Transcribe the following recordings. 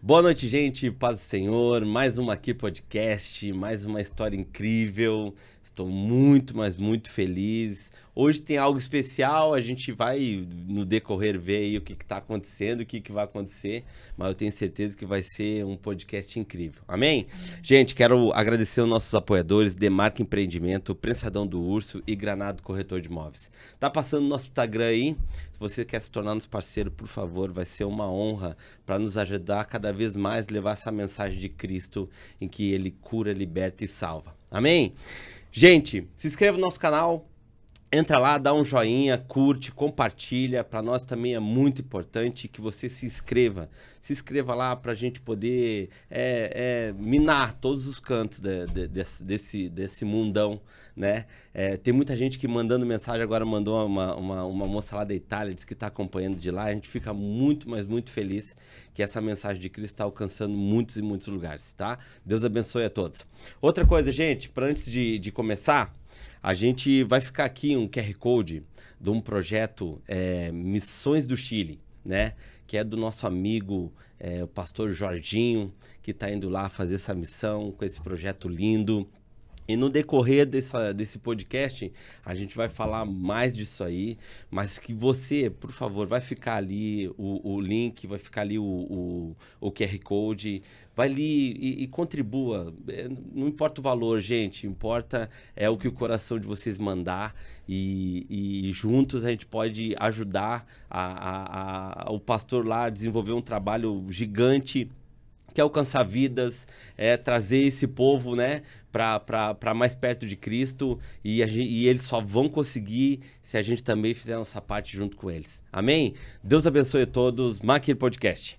Boa noite, gente. Paz do Senhor. Mais uma aqui podcast, mais uma história incrível. Estou muito, mas muito feliz. Hoje tem algo especial, a gente vai no decorrer ver aí o que está acontecendo, o que vai acontecer, mas eu tenho certeza que vai ser um podcast incrível. Amém? Gente, quero agradecer aos nossos apoiadores, Demarca Empreendimento, Prensadão do Urso e Granado Corretor de Imóveis. Tá passando no nosso Instagram aí, se você quer se tornar nosso parceiro, por favor, vai ser uma honra para nos ajudar cada vez mais a levar essa mensagem de Cristo em que Ele cura, liberta e salva. Amém? Gente, se inscreva no nosso canal. Entra lá, dá um joinha, curte, compartilha. Para nós também é muito importante que você se inscreva. Se inscreva lá para a gente poder minar todos os cantos desse mundão, né? Tem muita gente que mandando mensagem, agora mandou uma moça lá da Itália, disse que está acompanhando de lá. A gente fica muito, mas muito feliz que essa mensagem de Cristo está alcançando muitos e muitos lugares, tá? Deus abençoe a todos. Outra coisa, gente, para antes de começar... A gente vai ficar aqui um QR Code de um projeto Missões do Chile, né? Que é do nosso amigo, o pastor Jorginho, que está indo lá fazer essa missão com esse projeto lindo. E no decorrer desse podcast, a gente vai falar mais disso aí, mas que você, por favor, vai ficar ali o link, vai ficar ali o QR Code, vai ali e contribua. Não importa o valor, gente, importa o que o coração de vocês mandar e juntos a gente pode ajudar o pastor lá a desenvolver um trabalho gigante, que é alcançar vidas, trazer esse povo, né, para mais perto de Cristo, e eles só vão conseguir se a gente também fizer a nossa parte junto com eles. Amém? Deus abençoe a todos. Maquir Podcast.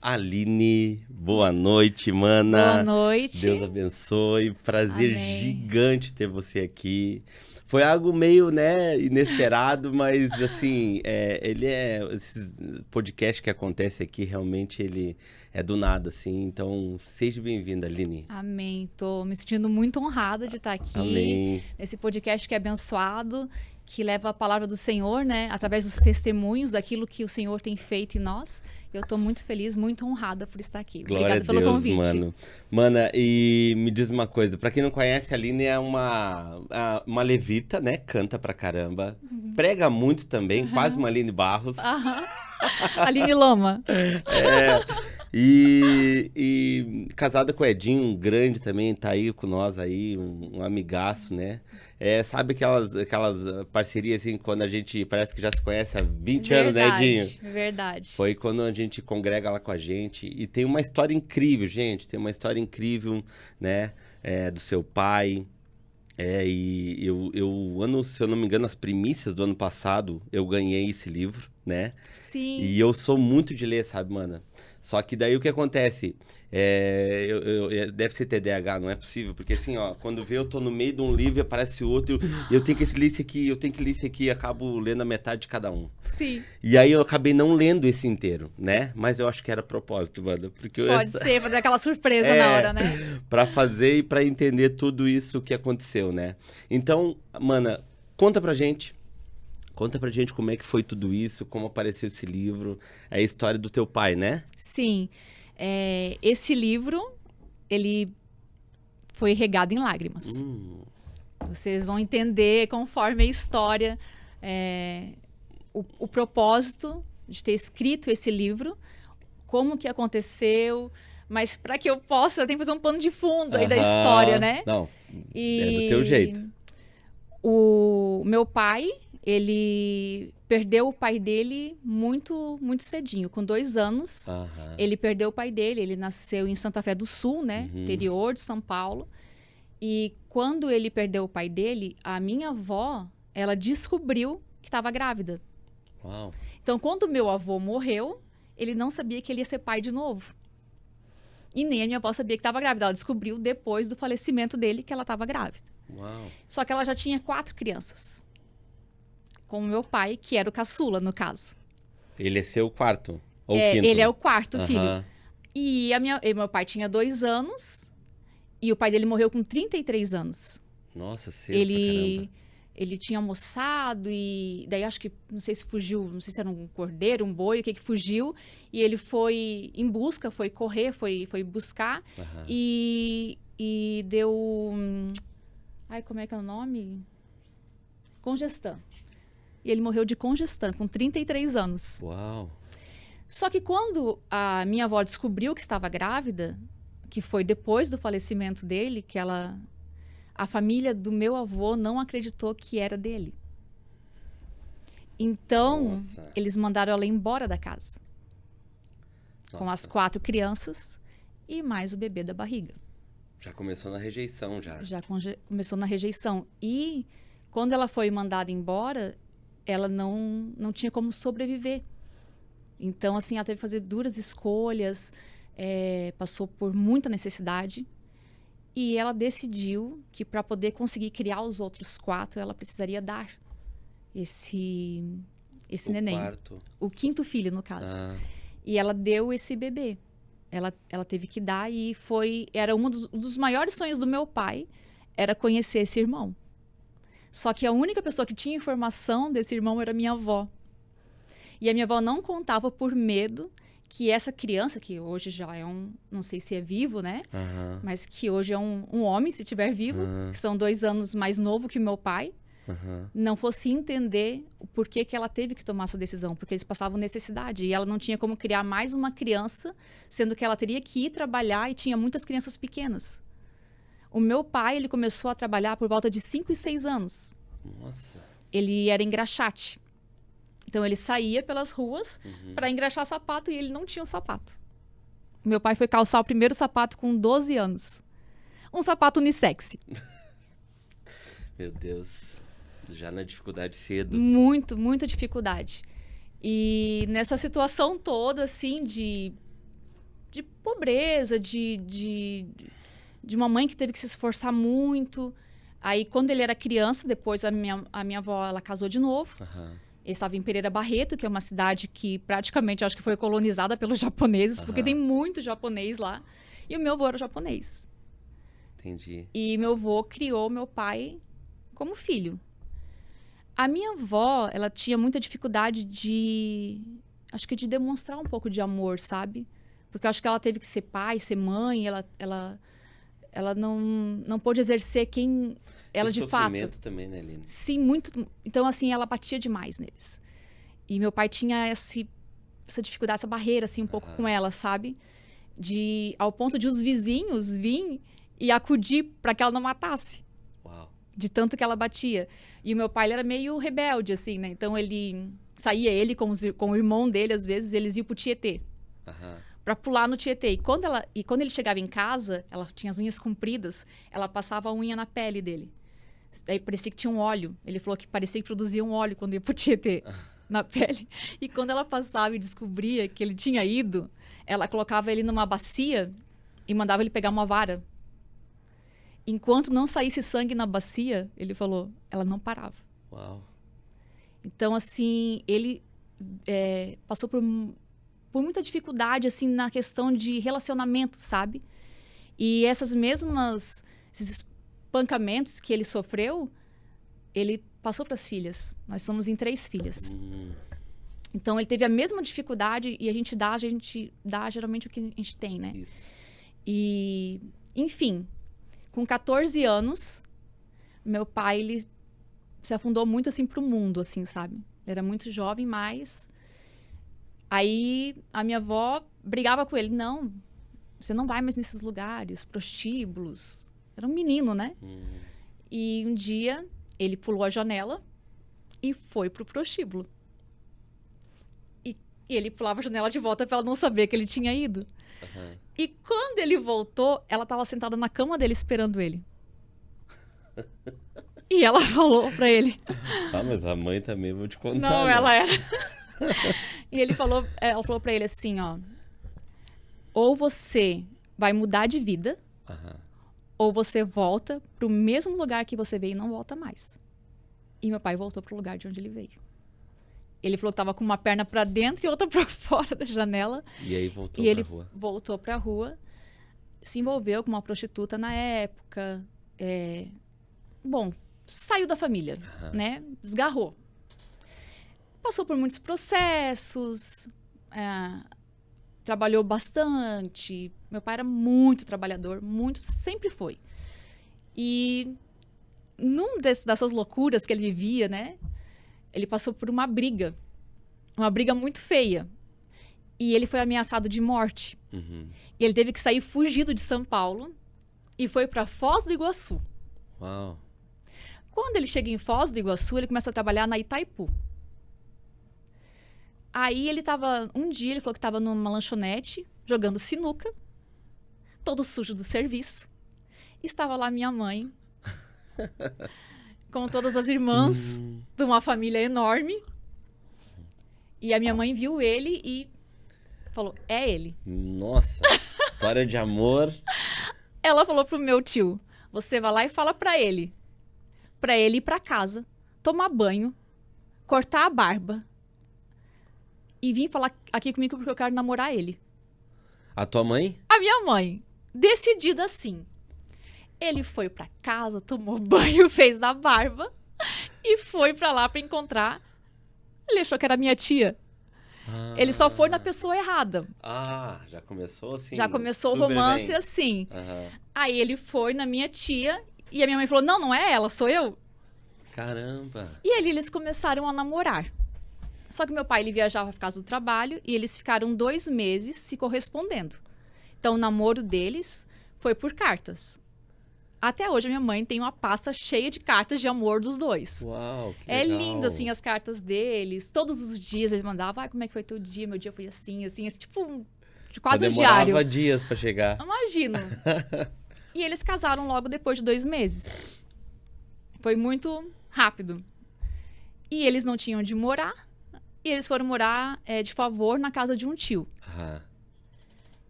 Aline, boa noite, mana. Boa noite. Deus abençoe. Prazer Amém. Gigante ter você aqui. Foi algo meio, né, inesperado, mas assim, esse podcast que acontece aqui, realmente ele é do nada, assim. Então, seja bem-vinda, Aline. Amém. Tô me sentindo muito honrada de estar aqui. Amém. Nesse podcast que é abençoado, que leva a palavra do Senhor, né, através dos testemunhos daquilo que o Senhor tem feito em nós. Eu tô muito feliz, muito honrada por estar aqui. Glória Obrigada pelo a Deus, convite. mano. Mana, e me diz uma coisa, pra quem não conhece, a Aline é uma levita, né? Canta pra caramba. Prega muito também, quase uma Aline Barros. Aline Loma. E casada com o Edinho, um grande também, tá aí com nós aí, um amigaço, né? Sabe aquelas parcerias assim, quando a gente parece que já se conhece há 20 anos, né, Edinho? Verdade. Foi quando a gente congrega lá com a gente. E tem uma história incrível, gente. Tem uma história incrível, né? Do seu pai. E eu, se eu não me engano, as primícias do ano passado, eu ganhei esse livro, né? Sim. E eu sou muito de ler, sabe, mana? Só que daí o que acontece? Deve ser TDAH, não é possível. Porque assim, ó, quando vê, eu tô no meio de um livro e aparece outro. E eu tenho que ler esse aqui, eu tenho que ler esse aqui. E acabo lendo a metade de cada um. Sim. E aí eu acabei não lendo esse inteiro, né? Mas eu acho que era propósito, mano. Porque Pode ser, pra dar aquela surpresa na hora, né? Pra fazer e pra entender tudo isso que aconteceu, né? Então, mana, conta pra gente. Conta pra gente como é que foi tudo isso, como apareceu esse livro. É a história do teu pai, né? Sim. Esse livro, ele foi regado em lágrimas. Vocês vão entender conforme a história, o propósito de ter escrito esse livro, como que aconteceu, mas para que eu possa, eu tenho que fazer um pano de fundo aí da história, né? Não, é do teu jeito. O meu pai, ele perdeu o pai dele muito, muito cedinho. Com 2 anos, ele perdeu o pai dele. Ele nasceu em Santa Fé do Sul, né? Interior de São Paulo. E quando ele perdeu o pai dele, a minha avó, ela descobriu que estava grávida. Uau. Então, quando meu avô morreu, ele não sabia que ele ia ser pai de novo. E nem a minha avó sabia que estava grávida. Ela descobriu depois do falecimento dele que ela estava grávida. Uau. Só que ela já tinha 4 crianças. Com o meu pai, que era o caçula, no caso. Ele é seu quarto? Ou quinto? Ele é o 4º filho. Aham. E meu pai tinha 2 anos. E o pai dele morreu com 33 anos. Nossa, cedo pra caramba. Ele tinha almoçado e daí acho que, não sei se fugiu, não sei se era um cordeiro, um boi, o que fugiu. E ele foi em busca, foi correr, foi buscar. Aham. E deu... Ai, como é que é o nome? Congestão. E ele morreu de congestão, com 33 anos. Uau. Só que quando a minha avó descobriu que estava grávida, que foi depois do falecimento dele, que a família do meu avô não acreditou que era dele. Então, Nossa. eles mandaram ela embora da casa. Com Nossa. as 4 crianças e mais o bebê da barriga. Já começou na rejeição, já. Já começou na rejeição. E quando ela foi mandada embora, ela não tinha como sobreviver. Então, assim, ela teve que fazer duras escolhas, passou por muita necessidade. E ela decidiu que para poder conseguir criar os outros 4, ela precisaria dar esse neném. Quarto. O 5º filho, no caso. Ah. E ela deu esse bebê. Ela teve que dar e era um dos maiores sonhos do meu pai, era conhecer esse irmão. Só que a única pessoa que tinha informação desse irmão era minha avó. E a minha avó não contava por medo que essa criança, que hoje já é não sei se é vivo, né? Aham. Mas que hoje é um homem, se estiver vivo, que são 2 anos mais novo que o meu pai, Aham. não fosse entender o porquê que ela teve que tomar essa decisão, porque eles passavam necessidade e ela não tinha como criar mais uma criança, sendo que ela teria que ir trabalhar e tinha muitas crianças pequenas. O meu pai, ele começou a trabalhar por volta de 5 e 6 anos. Nossa. Ele era engraxate. Então ele saía pelas ruas para engraxar sapato e ele não tinha um sapato. Meu pai foi calçar o primeiro sapato com 12 anos. Um sapato unissex. Meu Deus. Já na dificuldade cedo. Muita dificuldade. E nessa situação toda, assim, de pobreza, de uma mãe que teve que se esforçar muito. Aí, quando ele era criança, depois a minha avó, ela casou de novo. Aham. Ele estava em Pereira Barreto, que é uma cidade que praticamente acho que foi colonizada pelos japoneses, porque tem muito japonês lá. E o meu avô era japonês. Entendi. E meu avô criou meu pai como filho. A minha avó, ela tinha muita dificuldade acho que de demonstrar um pouco de amor, sabe? Porque eu acho que ela teve que ser pai, ser mãe, ela não pôde exercer quem ela de fato. Sofrimento também, né, Aline? Sim, muito. Então, assim, ela batia demais neles. E meu pai tinha essa dificuldade, essa barreira, assim, um pouco com ela, sabe? Ao ponto de os vizinhos virem e acudir para que ela não matasse. Uau. De tanto que ela batia. E o meu pai, ele era meio rebelde, assim, né? Então, ele com o irmão dele, às vezes, eles iam pro Tietê. Aham. Pra pular no Tietê. E quando ele chegava em casa, ela tinha as unhas compridas, ela passava a unha na pele dele. Aí parecia que tinha um óleo. Ele falou que parecia que produzia um óleo quando ia pro Tietê, na pele. E quando ela passava e descobria que ele tinha ido, ela colocava ele numa bacia e mandava ele pegar uma vara. Enquanto não saísse sangue na bacia, ele falou, ela não parava. Uau. Então, assim, ele passou por muita dificuldade, assim, na questão de relacionamento, sabe? E esses espancamentos que ele sofreu, ele passou para as filhas. Nós somos em 3 filhas. Então, ele teve a mesma dificuldade e a gente dá geralmente o que a gente tem, né? Isso. E, enfim, com 14 anos, meu pai, ele se afundou muito, assim, pro mundo, assim, sabe? Ele era muito jovem, mas... Aí, a minha avó brigava com ele. Não, você não vai mais nesses lugares, prostíbulos. Era um menino, né? E um dia, ele pulou a janela e foi pro prostíbulo. E ele pulava a janela de volta para ela não saber que ele tinha ido. E quando ele voltou, ela estava sentada na cama dele esperando ele. E ela falou pra ele... Ah, mas a mãe também, vou te contar. Não, né? ela era... E ela falou pra ele assim, ó... Ou você vai mudar de vida, Aham. ou você volta pro mesmo lugar que você veio e não volta mais. E meu pai voltou pro lugar de onde ele veio. Ele falou que tava com uma perna pra dentro e outra pra fora da janela. E aí voltou E pra ele rua. voltou pra rua, se envolveu com uma prostituta na época. Bom, saiu da família, né? Desgarrou. Passou por muitos processos, trabalhou bastante. Meu pai era muito trabalhador, sempre foi. E dessas loucuras que ele vivia, né? Ele passou por uma briga muito feia. E ele foi ameaçado de morte. Uhum. E ele teve que sair fugido de São Paulo e foi para Foz do Iguaçu. Uau. Quando ele chega em Foz do Iguaçu, ele começa a trabalhar na Itaipu. Aí um dia ele falou que estava numa lanchonete, jogando sinuca, todo sujo do serviço. Estava lá minha mãe, com todas as irmãs de uma família enorme. E a minha mãe viu ele e falou, é ele. Nossa, história de amor. Ela falou pro meu tio, você vai lá e fala pra ele ir pra casa, tomar banho, cortar a barba e vir falar aqui comigo porque eu quero namorar ele. A tua mãe? A minha mãe, decidida assim. Ele foi pra casa, tomou banho, fez a barba e foi pra lá pra encontrar. Ele achou que era minha tia. Ele só foi na pessoa errada. Ah, já começou assim? Já começou o super romance bem. assim. Aham. Aí ele foi na minha tia e a minha mãe falou, não é ela, sou eu. Caramba. E ali eles começaram a namorar. Só que meu pai, ele viajava por causa do trabalho e eles ficaram 2 meses se correspondendo. Então o namoro deles foi por cartas. Até hoje a minha mãe tem uma pasta cheia de cartas de amor dos dois. Uau, que É legal. lindo, assim, as cartas deles. Todos os dias eles mandavam, como é que foi teu dia? Meu dia foi assim, tipo, quase um diário. Demorava dias pra chegar. Imagino. E eles casaram logo depois de 2 meses. Foi muito rápido. E eles não tinham onde morar. E eles foram morar de favor na casa de um tio. Aham.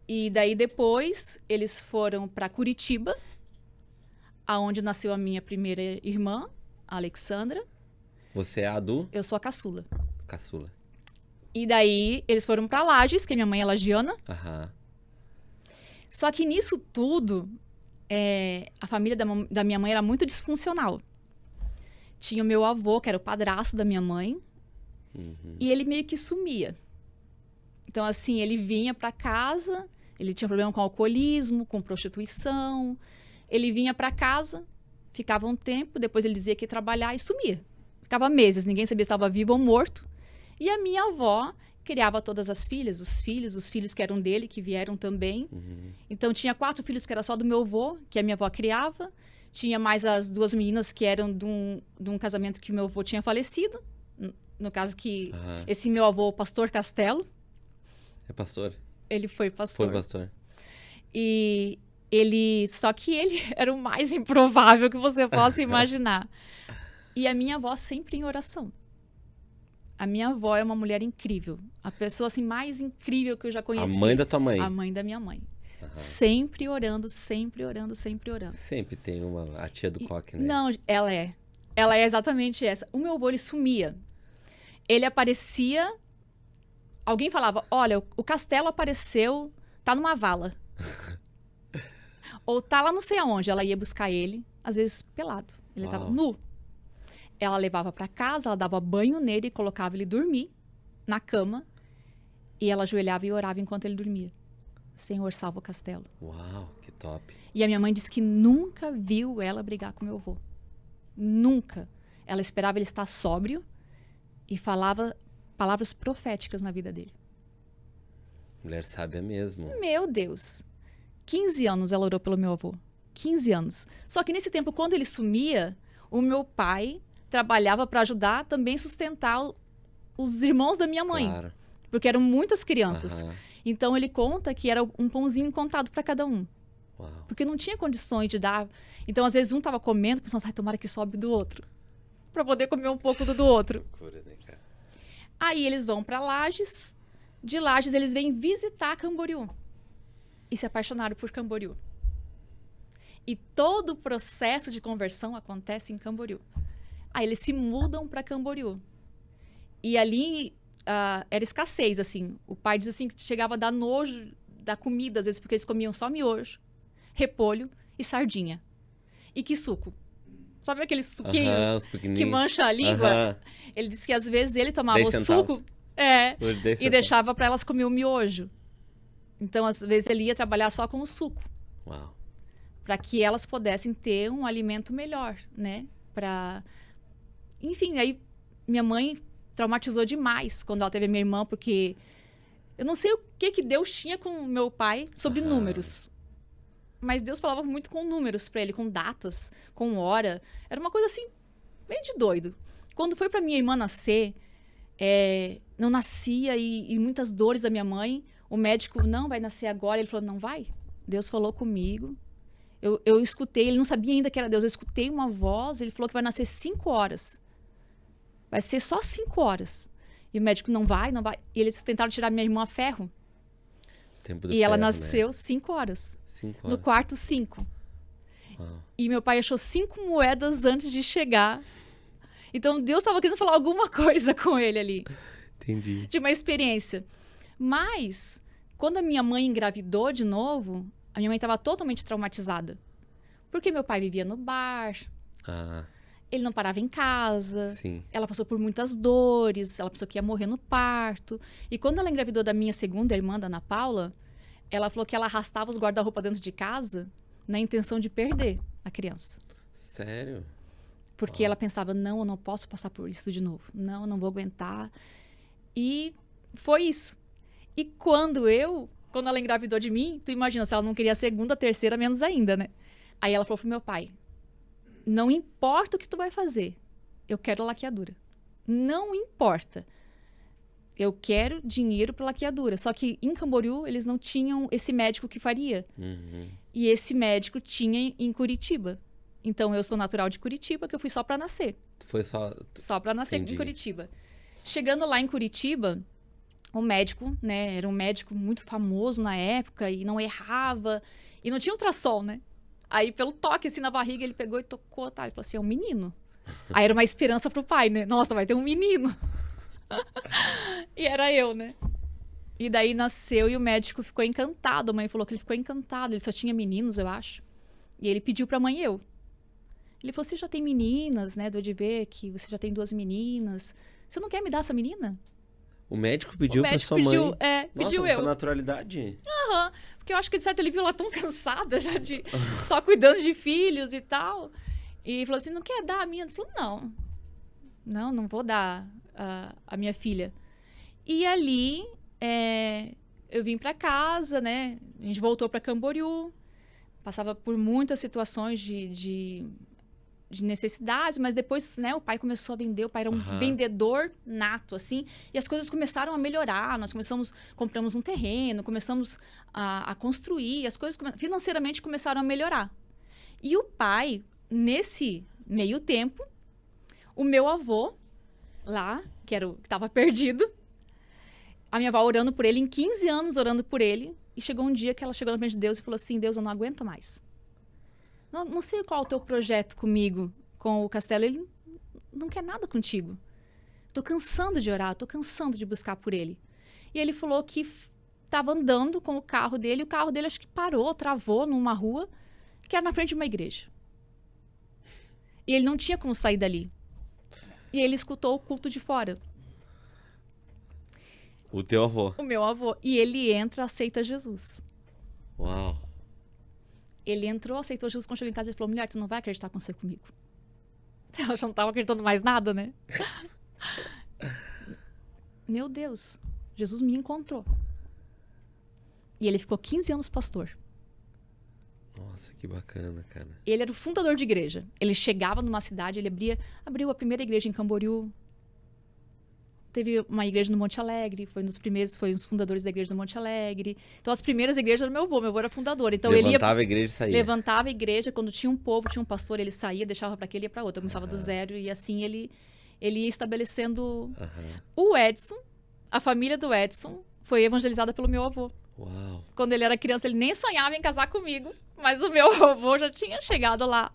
E daí depois eles foram para Curitiba, aonde nasceu a minha primeira irmã, a Alexandra. Você é a do Eu sou a caçula. caçula. E daí eles foram para Lages, que a minha mãe é lagiana. Aham. Só que nisso tudo, a família da minha mãe era muito disfuncional. Tinha o meu avô, que era o padrasto da minha mãe, e ele meio que sumia. Então, assim, ele vinha para casa, ele tinha problema com alcoolismo, com prostituição. Ele vinha para casa, ficava um tempo, depois ele dizia que ia trabalhar e sumia. Ficava meses, ninguém sabia se estava vivo ou morto. E a minha avó criava todas as filhas, os filhos que eram dele, que vieram também. Então, tinha 4 filhos que era só do meu avô, que a minha avó criava. Tinha mais as 2 meninas que eram de um casamento que o meu avô tinha falecido. No caso que esse meu avô, o pastor Castelo, É pastor? ele foi pastor. Foi pastor. E só que ele era o mais improvável que você possa imaginar. E a minha avó sempre em oração. A minha avó é uma mulher incrível. A pessoa assim, mais incrível que eu já conheci. A mãe da tua mãe? A mãe da minha mãe. Sempre orando, sempre orando, sempre orando. Sempre tem a tia do coque, né? Não, ela é. Ela é exatamente essa. O meu avô, ele sumia. Ele aparecia... Alguém falava, olha, o Castelo apareceu, tá numa vala. Ou tá lá não sei aonde. Ela ia buscar ele, às vezes pelado. Ele tava nu. Ela levava para casa, ela dava banho nele e colocava ele dormir na cama. E ela ajoelhava e orava enquanto ele dormia. Senhor, salva o Castelo. Uau, que top. E a minha mãe disse que nunca viu ela brigar com meu avô. Nunca. Ela esperava ele estar sóbrio e falava palavras proféticas na vida dele. Mulher sábia mesmo. Meu Deus. 15 anos ela orou pelo meu avô. 15 anos. Só que nesse tempo, quando ele sumia, o meu pai trabalhava para ajudar também sustentar os irmãos da minha mãe. Claro. Porque eram muitas crianças. Então ele conta que era um pãozinho contado para cada um. Uau. Porque não tinha condições de dar. Então, às vezes, um tava comendo, pensando, ai, tomara que sobe do outro. Pra poder comer um pouco do outro. Loucura, né, cara? Aí eles vão pra Lages. De Lages, eles vêm visitar Camboriú. E se apaixonaram por Camboriú. E todo o processo de conversão acontece em Camboriú. Aí eles se mudam pra Camboriú. E ali era escassez, assim. O pai diz assim que chegava a dar nojo da comida, às vezes, porque eles comiam só miojo, repolho e sardinha. E que suco. Sabe aqueles suquinhos que mancha a língua? Ele disse que às vezes ele tomava o suco e deixava para elas comer o miojo. Então, às vezes, ele ia trabalhar só com o suco. Uau. Para que elas pudessem ter um alimento melhor, né? Enfim, aí minha mãe traumatizou demais quando ela teve a minha irmã, porque eu não sei o que Deus tinha com meu pai sobre números. Mas Deus falava muito com números para ele, com datas, com hora. Era uma coisa assim, bem de doido. Quando foi para minha irmã nascer, não nascia e muitas dores da minha mãe. O médico, não, vai nascer agora. Ele falou, não vai. Deus falou comigo. Eu escutei, ele não sabia ainda que era Deus. Eu escutei uma voz, ele falou que vai nascer 5 horas. Vai ser só 5 horas. E o médico, não vai. E eles tentaram tirar minha irmã a ferro. Tempo do e ela ferro, nasceu né? 5 horas. 5 horas. No quarto, 5. Uau. E meu pai achou 5 moedas antes de chegar. Então, Deus estava querendo falar alguma coisa com ele ali. Entendi. De uma experiência. Mas, quando a minha mãe engravidou de novo, a minha mãe estava totalmente traumatizada. Porque meu pai vivia no bar. Ele não parava em casa. Sim. Ela passou por muitas dores. Ela pensou que ia morrer no parto. E quando ela engravidou da minha segunda irmã, da Ana Paula, ela falou que ela arrastava os guarda-roupa dentro de casa na intenção de perder a criança. Sério? Porque ela pensava, não, eu não posso passar por isso de novo. Não, eu não vou aguentar. E foi isso. E quando ela engravidou de mim, tu imagina, se ela não queria a segunda, a terceira, menos ainda, né? Aí ela falou pro meu pai, não importa o que tu vai fazer, eu quero a laqueadura. Não importa. Eu quero dinheiro para laqueadura. Só que em Camboriú, eles não tinham esse médico que faria. E esse médico tinha em Curitiba. Então, eu sou natural de Curitiba, que eu fui só para nascer. Foi só... Só para nascer Entendi. em Curitiba. Chegando lá em Curitiba, o médico, né? Era um médico muito famoso na época e não errava. E não tinha ultrassom, né? Aí, pelo toque, assim, na barriga, ele pegou e tocou, tá? Ele falou assim, é um menino. Aí era uma esperança pro pai, né? Nossa, vai ter um menino. E era eu, né? E daí nasceu e o médico ficou encantado. A mãe falou que ele ficou encantado. Ele só tinha meninos, eu acho. E ele pediu pra mãe eu. Ele falou, você já tem meninas, né? Deu de ver que você já tem 2 meninas. Você não quer me dar essa menina? O médico pediu pra médico sua mãe? pediu Nossa, eu. Nossa, naturalidade. Porque eu acho que, de certo, ele viu ela tão cansada já de... só cuidando de filhos e tal. E falou assim, não quer dar a minha? Ele falou, não vou dar a minha filha. E ali, eu vim pra casa, né? A gente voltou pra Camboriú. Passava por muitas situações de necessidades, mas depois, né, o pai começou a vender, o pai era um vendedor nato, assim, e as coisas começaram a melhorar, compramos um terreno, começamos a construir, as coisas financeiramente começaram a melhorar. E o pai, nesse meio tempo, o meu avô, lá, que estava perdido, a minha avó orando por ele, em 15 anos orando por ele, e chegou um dia que ela chegou na frente de Deus e falou assim, Deus, eu não aguento mais. Não sei qual é o teu projeto comigo, com o Castelo. Ele não quer nada contigo. Tô cansando de orar, tô cansando de buscar por ele. E ele falou que estava andando com o carro dele, e o carro dele acho que parou, travou numa rua, que era na frente de uma igreja. E ele não tinha como sair dali. E ele escutou o culto de fora. O teu avô? O meu avô. E ele entra, aceita Jesus. Uau. Ele entrou, aceitou Jesus, quando chegou em casa, ele falou, mulher, tu não vai acreditar com você comigo. Ela já não estava acreditando mais nada, né? Meu Deus, Jesus me encontrou. E ele ficou 15 anos pastor. Nossa, que bacana, cara. Ele era o fundador de igreja. Ele chegava numa cidade, ele abriu a primeira igreja em Camboriú. teve uma igreja no Monte Alegre, foi um dos fundadores da igreja do Monte Alegre. Então, as primeiras igrejas eram meu avô era fundador. Então, Levantava a igreja e saía. Levantava a igreja, quando tinha um povo, tinha um pastor, ele saía, deixava para aquele e ia para outro. Eu começava do zero e assim ele ia estabelecendo... O Edson, a família do Edson, foi evangelizada pelo meu avô. Uau. Quando ele era criança, ele nem sonhava em casar comigo, mas o meu avô já tinha chegado lá.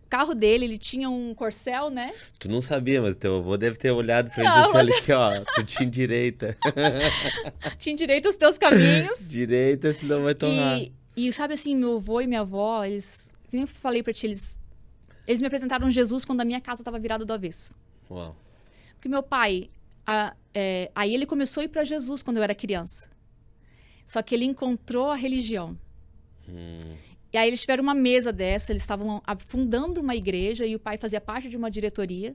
O carro dele, ele tinha um Corcel, né? Tu não sabia, mas teu avô deve ter olhado pra ele e disse, olha aqui, ó, tu te endireita. Te endireita os teus caminhos. Direita, senão vai torrar. E sabe assim, meu avô e minha avó, eles... Como eu falei pra ti, eles me apresentaram Jesus quando a minha casa estava virada do avesso. Uau. Porque meu pai... aí ele começou a ir pra Jesus quando eu era criança. Só que ele encontrou a religião. E aí eles tiveram uma mesa dessa, eles estavam fundando uma igreja e o pai fazia parte de uma diretoria.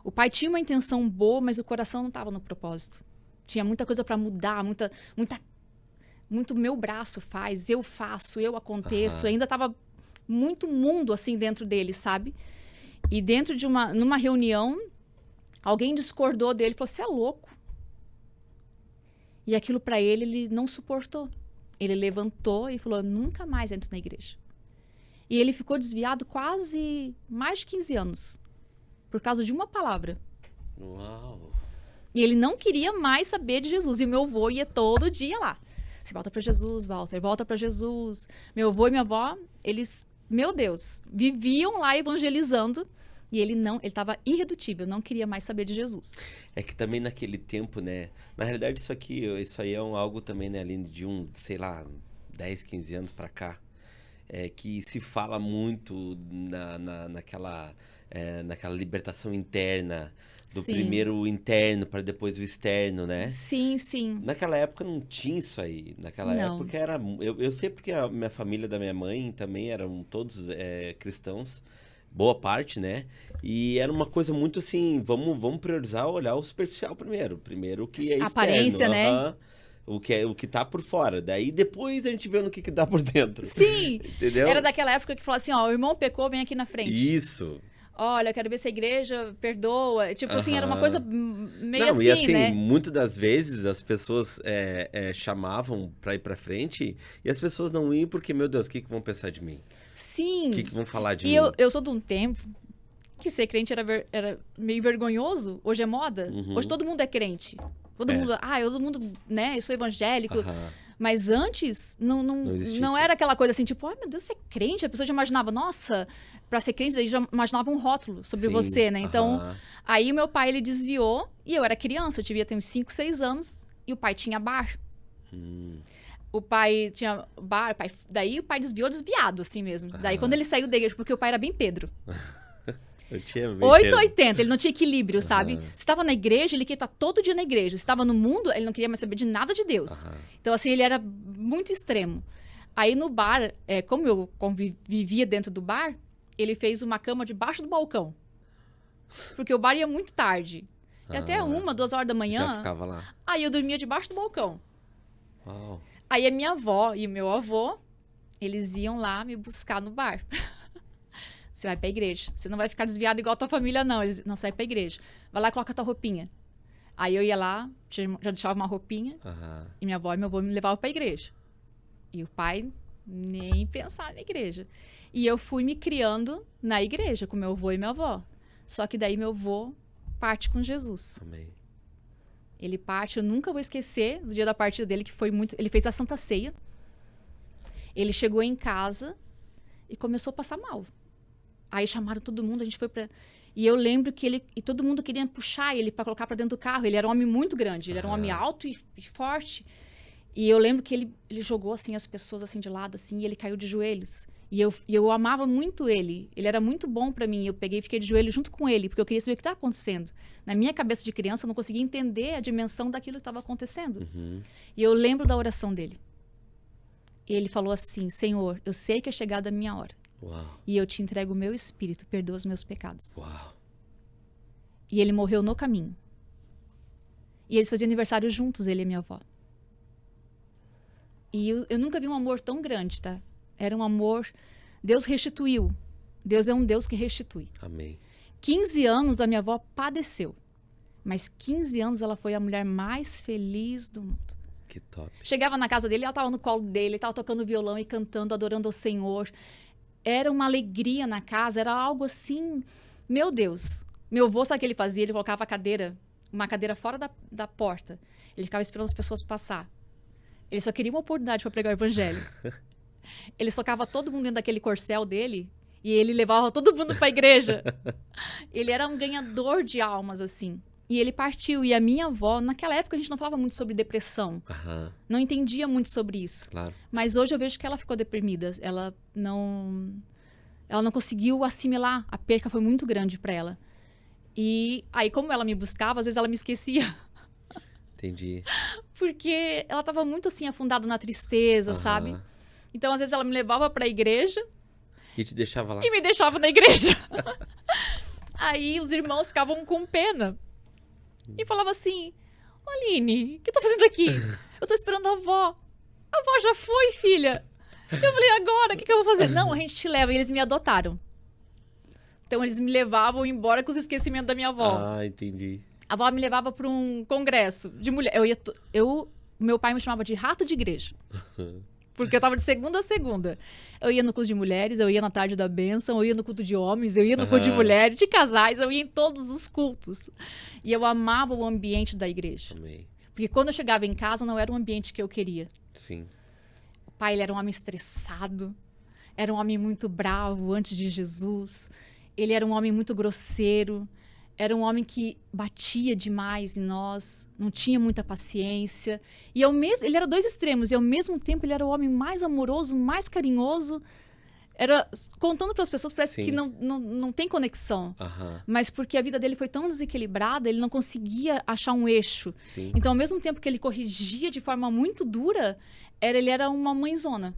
O pai tinha uma intenção boa, mas o coração não estava no propósito. Tinha muita coisa para mudar, muito meu braço faz, eu faço, eu aconteço. Ainda estava muito mundo assim dentro dele, sabe? E dentro de numa reunião, alguém discordou dele e falou, você é louco. E aquilo para ele não suportou. Ele levantou e falou, nunca mais entro na igreja. E ele ficou desviado quase mais de 15 anos. Por causa de uma palavra. Uau. E ele não queria mais saber de Jesus. E o meu avô ia todo dia lá. Você volta para Jesus, Walter, volta para Jesus. Meu avô e minha avó, eles, meu Deus, viviam lá evangelizando. E ele estava irredutível, não queria mais saber de Jesus. É que também naquele tempo, né? Na realidade, isso aí é algo também, né, Aline, de sei lá, 10, 15 anos pra cá. Que se fala muito naquela libertação interna, do primeiro interno para depois o externo, né? Sim, sim. Naquela época não tinha isso aí. Naquela época era... Eu sei porque a minha família da minha mãe também eram todos cristãos. Boa parte, né? E era uma coisa muito assim, vamos priorizar olhar o superficial primeiro. Primeiro o que é externo. Aparência, né? O que tá por fora. Daí depois a gente vê no que dá por dentro. Sim! Entendeu? Era daquela época que falava assim, ó, o irmão pecou, vem aqui na frente. Isso! Olha, eu quero ver se a igreja perdoa. Tipo assim, era uma coisa meio não, assim, e assim, né? muitas das vezes as pessoas chamavam pra ir pra frente e as pessoas não iam porque, meu Deus, o que vão pensar de mim? Sim. O que vão falar de mim? E eu sou de um tempo que ser crente era meio vergonhoso. Hoje é moda. Hoje todo mundo é crente. Todo mundo, né? Eu sou evangélico. Mas antes, não era aquela coisa assim, tipo, ai meu Deus, você é crente? A pessoa já imaginava, nossa, pra ser crente, daí já imaginava um rótulo sobre você, né? Então, aí o meu pai, ele desviou, e eu era criança, eu devia ter uns 5, 6 anos, e o pai tinha bar. O pai tinha bar, daí o pai desviado, assim mesmo. Daí quando ele saiu da igreja, porque o pai era bem Pedro. 880, ele não tinha equilíbrio, sabe? Se estava na igreja, ele queria estar todo dia na igreja. Se estava no mundo, ele não queria mais saber de nada de Deus. Então, assim, ele era muito extremo. Aí no bar, como eu vivia dentro do bar, ele fez uma cama debaixo do balcão. Porque o bar ia muito tarde. E até 1, 2 horas da manhã. Já ficava lá. Aí eu dormia debaixo do balcão. Uau. Aí a minha avó e o meu avô, eles iam lá me buscar no bar. Você vai pra igreja. Você não vai ficar desviado igual a tua família, não. Não, você vai pra igreja. Vai lá e coloca a tua roupinha. Aí eu ia lá, já deixava uma roupinha. E minha avó e meu avô me levavam pra igreja. E o pai nem pensar na igreja. E eu fui me criando na igreja com meu avô e minha avó. Só que daí meu avô parte com Jesus. Amém. Ele parte, eu nunca vou esquecer do dia da partida dele, que foi muito... Ele fez a Santa Ceia. Ele chegou em casa e começou a passar mal. Aí chamaram todo mundo, a gente foi pra... E eu lembro que todo mundo queria puxar ele pra colocar pra dentro do carro. Ele era um homem muito grande, ele era um homem alto e forte. E eu lembro que ele jogou, assim, as pessoas, assim, de lado, assim, e ele caiu de joelhos. E eu amava muito ele. Ele era muito bom pra mim. Eu peguei e fiquei de joelho junto com ele, porque eu queria saber o que estava acontecendo. Na minha cabeça de criança, eu não conseguia entender a dimensão daquilo que estava acontecendo. E eu lembro da oração dele. E ele falou assim, Senhor, eu sei que é chegada a minha hora. Uau. E eu te entrego o meu espírito, perdoa os meus pecados. Uau. E ele morreu no caminho. E eles faziam aniversário juntos, ele e minha avó. E eu nunca vi um amor tão grande, tá? Era um amor... Deus restituiu. Deus é um Deus que restitui. Amém. 15 anos a minha avó padeceu. Mas 15 anos ela foi a mulher mais feliz do mundo. Que top. Chegava na casa dele, ela estava no colo dele, estava tocando violão e cantando, adorando ao Senhor. Era uma alegria na casa, era algo assim... Meu Deus. Meu avô, sabe o que ele fazia? Ele colocava uma cadeira fora da porta. Ele ficava esperando as pessoas passar. Ele só queria uma oportunidade para pregar o evangelho. Ele socava todo mundo dentro daquele corcel dele e ele levava todo mundo para a igreja. Ele era um ganhador de almas, assim. E ele partiu. E a minha avó, naquela época a gente não falava muito sobre depressão. Não entendia muito sobre isso. Claro. Mas hoje eu vejo que ela ficou deprimida. Ela não conseguiu assimilar. A perca foi muito grande para ela. E aí, como ela me buscava, às vezes ela me esquecia. Entendi. Porque ela estava muito assim, afundada na tristeza, sabe? Então, às vezes ela me levava para a igreja. E te deixava lá. E me deixava na igreja. Aí os irmãos ficavam com pena. E falavam assim, Aline, o que tá fazendo aqui? Eu tô esperando a avó. A avó já foi, filha. Eu falei, agora, o que eu vou fazer? Não, a gente te leva. E eles me adotaram. Então, eles me levavam embora com os esquecimentos da minha avó. Ah, entendi. A avó me levava para um congresso de mulher. Meu pai me chamava de rato de igreja. Porque eu tava de segunda a segunda. Eu ia no culto de mulheres, eu ia na tarde da bênção, eu ia no culto de homens, eu ia no culto de mulheres, de casais, eu ia em todos os cultos. E eu amava o ambiente da igreja. Amei. Porque quando eu chegava em casa, não era o ambiente que eu queria. Sim. O pai, ele era um homem estressado, era um homem muito bravo antes de Jesus, ele era um homem muito grosseiro, era um homem que batia demais em nós, não tinha muita paciência. E ele era dois extremos, e ao mesmo tempo ele era o homem mais amoroso, mais carinhoso. Contando para as pessoas, parece que não tem conexão. Mas porque a vida dele foi tão desequilibrada, ele não conseguia achar um eixo. Sim. Então, ao mesmo tempo que ele corrigia de forma muito dura, ele era uma mãezona.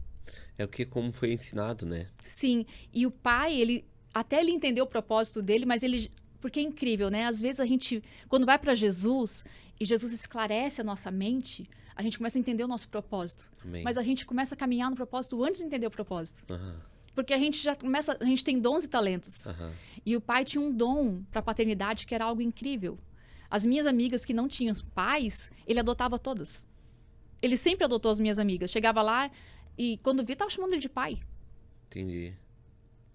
É como foi ensinado, né? Sim. E o pai, até ele entendeu o propósito dele, mas ele... Porque é incrível, né? Às vezes a gente, quando vai para Jesus e Jesus esclarece a nossa mente, a gente começa a entender o nosso propósito. Amém. Mas a gente começa a caminhar no propósito antes de entender o propósito. Porque a gente tem dons e talentos. E o pai tinha um dom para a paternidade que era algo incrível. As minhas amigas que não tinham pais, ele adotava todas. Ele sempre adotou as minhas amigas. Chegava lá e quando via, estava chamando ele de pai. Entendi.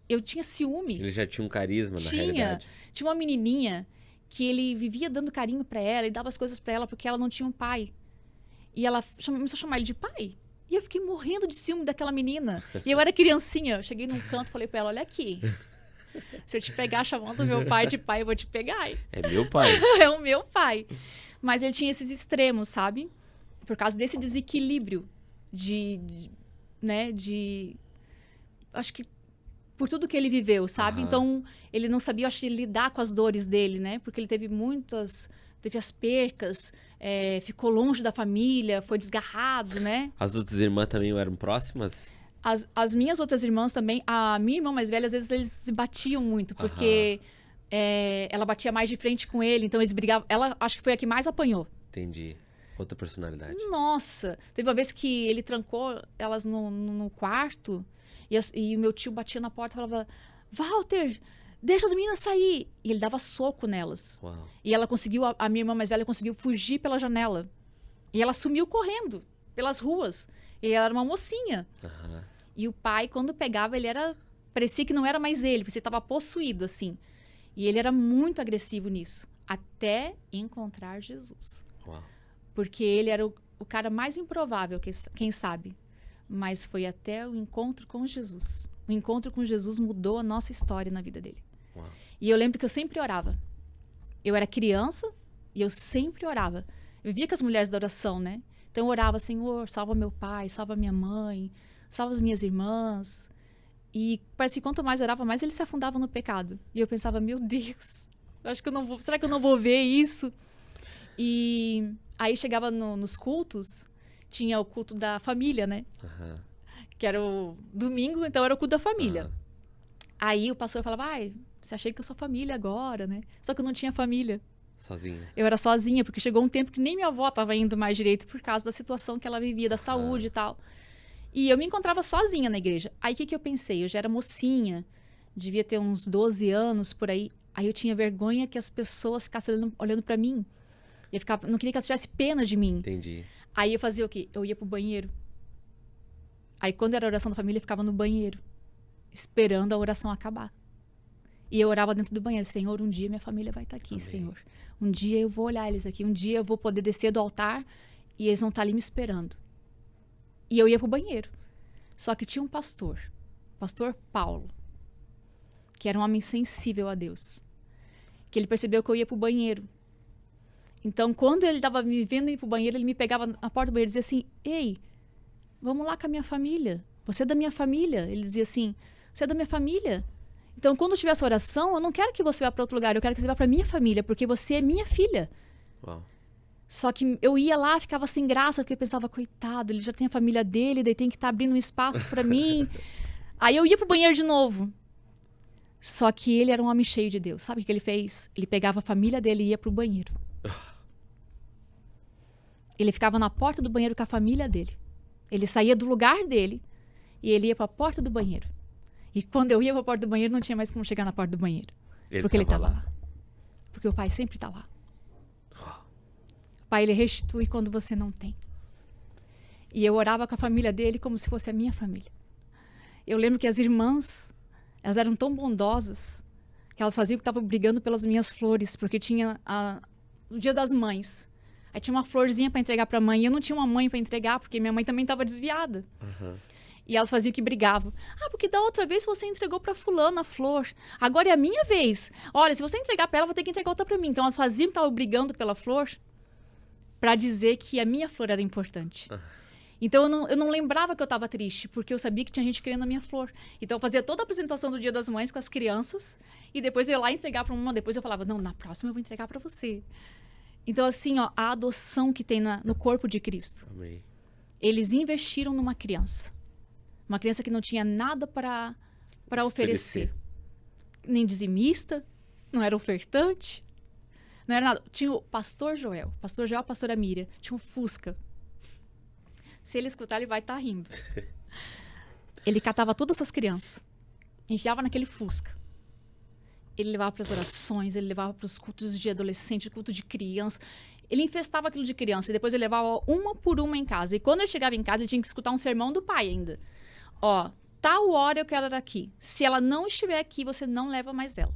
Eu tinha ciúme. Ele já tinha um carisma, na realidade. Tinha uma menininha que ele vivia dando carinho pra ela e dava as coisas pra ela porque ela não tinha um pai. E ela começou a chamar ele de pai. E eu fiquei morrendo de ciúme daquela menina. E eu era criancinha. Eu cheguei num canto e falei pra ela, olha aqui. Se eu te pegar chamando meu pai de pai, eu vou te pegar. É meu pai. É o meu pai. Mas ele tinha esses extremos, sabe? Por causa desse desequilíbrio acho que por tudo que ele viveu, sabe? Então, ele não sabia, acho, lidar com as dores dele, né? Porque ele teve as percas, ficou longe da família, foi desgarrado, né? As outras irmãs também eram próximas? As minhas outras irmãs também, a minha irmã mais velha, às vezes eles se batiam muito, porque ela batia mais de frente com ele, então eles brigavam. Ela, acho que foi a que mais apanhou. Entendi. Outra personalidade. Nossa! Teve uma vez que ele trancou elas no quarto... E o meu tio batia na porta e falava, Walter, deixa as meninas sair. E ele dava soco nelas. Uau. E ela a minha irmã mais velha conseguiu fugir pela janela. E ela sumiu correndo pelas ruas. E ela era uma mocinha. E o pai, quando pegava, parecia que não era mais ele, porque ele estava possuído, assim. E ele era muito agressivo nisso. Até encontrar Jesus. Uau. Porque ele era o cara mais improvável, quem sabe. Mas foi até o encontro com Jesus. O encontro com Jesus mudou a nossa história na vida dele. Uau. E eu lembro que eu sempre orava. Eu era criança e eu sempre orava. Eu vivia com as mulheres da oração, né? Então eu orava, Senhor, salva meu pai, salva minha mãe, salva as minhas irmãs. E parece que quanto mais eu orava, mais ele se afundava no pecado. E eu pensava, meu Deus, será que eu não vou ver isso? E aí chegava nos cultos... Tinha o culto da família, né? Que era o domingo, então era o culto da família. Aí o pastor falava, você achei que eu sou família agora, né? Só que eu não tinha família. Sozinha? Eu era sozinha, porque chegou um tempo que nem minha avó estava indo mais direito por causa da situação que ela vivia, da saúde e tal. E eu me encontrava sozinha na igreja. Aí o que eu pensei? Eu já era mocinha, devia ter uns 12 anos por aí. Aí eu tinha vergonha que as pessoas ficassem olhando pra mim. Eu não queria que elas tivessem pena de mim. Entendi. Aí eu fazia o quê? Eu ia pro banheiro. Aí quando era a oração da família, eu ficava no banheiro, esperando a oração acabar. E eu orava dentro do banheiro. Senhor, um dia minha família vai estar aqui, Amém. Senhor. Um dia eu vou olhar eles aqui. Um dia eu vou poder descer do altar e eles vão estar ali me esperando. E eu ia pro banheiro. Só que tinha um pastor, pastor Paulo, que era um homem sensível a Deus. Que ele percebeu que eu ia pro banheiro. Então, quando ele estava me vendo ir pro banheiro, ele me pegava na porta do banheiro e dizia assim, ei, vamos lá com a minha família. Você é da minha família. Ele dizia assim, você é da minha família. Então, quando tiver essa oração, eu não quero que você vá para outro lugar, eu quero que você vá para minha família, porque você é minha filha. Uau. Só que eu ia lá, ficava sem graça, porque eu pensava, coitado, ele já tem a família dele, daí tem que estar abrindo um espaço para mim. Aí eu ia pro banheiro de novo. Só que ele era um homem cheio de Deus. Sabe o que ele fez? Ele pegava a família dele e ia pro banheiro. Ele ficava na porta do banheiro com a família dele. Ele saía do lugar dele e ele ia para a porta do banheiro. E quando eu ia para a porta do banheiro, não tinha mais como chegar na porta do banheiro. Porque ele estava lá. Porque o pai sempre está lá. O pai, ele restitui quando você não tem. E eu orava com a família dele como se fosse a minha família. Eu lembro que as irmãs, elas eram tão bondosas que elas faziam que estavam brigando pelas minhas flores, porque tinha o Dia das Mães. Aí tinha uma florzinha para entregar para a mãe. E eu não tinha uma mãe para entregar, porque minha mãe também estava desviada. Uhum. E elas faziam que brigavam. Ah, porque da outra vez você entregou para fulano a flor. Agora é a minha vez. Olha, se você entregar para ela, vou ter que entregar outra para mim. Então elas faziam que estavam brigando pela flor para dizer que a minha flor era importante. Uhum. Então eu não lembrava que eu estava triste, porque eu sabia que tinha gente querendo a minha flor. Então eu fazia toda a apresentação do Dia das Mães com as crianças. E depois eu ia lá entregar para uma. Depois eu falava, não, na próxima eu vou entregar para você. Então, assim, ó, a adoção que tem no corpo de Cristo. Amém. Eles investiram numa criança. Uma criança que não tinha nada para oferecer. Nem dizimista, não era ofertante, não era nada. Tinha o pastor Joel, a pastora Miriam, tinha um Fusca. Se ele escutar, ele vai estar rindo. Ele catava todas essas crianças, enfiava naquele Fusca. Ele levava para as orações, ele levava para os cultos de adolescente, culto de criança. Ele infestava aquilo de criança e depois ele levava uma por uma em casa. E quando ele chegava em casa, ele tinha que escutar um sermão do pai ainda. Ó, tal hora eu quero ela aqui. Se ela não estiver aqui, você não leva mais ela.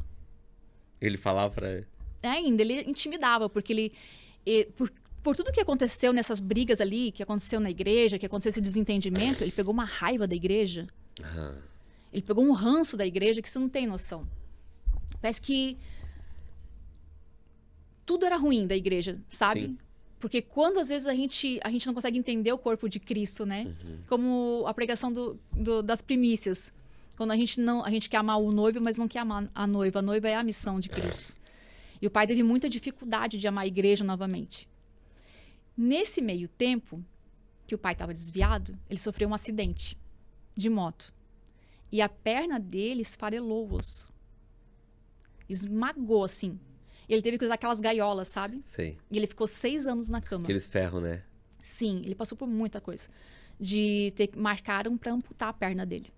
Ele falava pra ele? Ainda, ele intimidava, porque por tudo que aconteceu nessas brigas ali, que aconteceu na igreja, que aconteceu esse desentendimento, ele pegou uma raiva da igreja. Uhum. Ele pegou um ranço da igreja que você não tem noção. Parece que tudo era ruim da igreja, sabe? Sim. Porque quando, às vezes, a gente não consegue entender o corpo de Cristo, né? Uhum. Como a pregação das primícias. Quando a gente quer amar o noivo, mas não quer amar a noiva. A noiva é a missão de Cristo. E o pai teve muita dificuldade de amar a igreja novamente. Nesse meio tempo, que o pai estava desviado, ele sofreu um acidente de moto. E a perna dele esfarelou o osso. Esmagou, assim. Ele teve que usar aquelas gaiolas, sabe? Sei. E ele ficou 6 anos na cama. Aqueles ferros, né? Sim, ele passou por muita coisa. Marcaram para amputar a perna dele.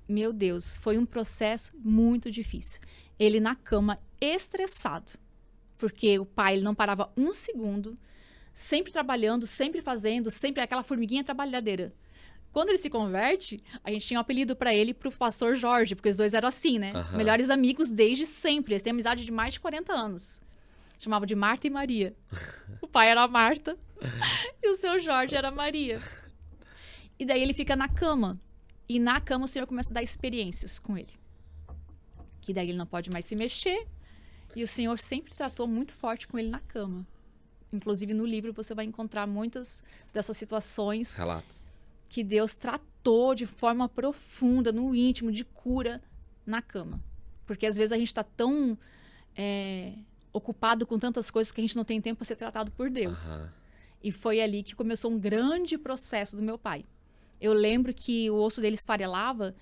Meu Deus, foi um processo muito difícil. Ele na cama, estressado. Porque o pai, ele não parava um segundo, sempre trabalhando, sempre fazendo, sempre aquela formiguinha trabalhadeira. Quando ele se converte, a gente tinha um apelido para ele, pro pastor Jorge, porque os dois eram assim, né? Uhum. Melhores amigos desde sempre. Eles têm amizade de mais de 40 anos. Chamavam de Marta e Maria. O pai era a Marta e o seu Jorge era a Maria. E daí ele fica na cama. E na cama o Senhor começa a dar experiências com ele. Que daí ele não pode mais se mexer. E o Senhor sempre tratou muito forte com ele na cama. Inclusive no livro você vai encontrar muitas dessas situações. Relatos. Que Deus tratou de forma profunda, no íntimo, de cura na cama. Porque às vezes a gente está tão ocupado com tantas coisas que a gente não tem tempo para ser tratado por Deus. Uhum. E foi ali que começou um grande processo do meu pai. Eu lembro que o osso dele esfarelava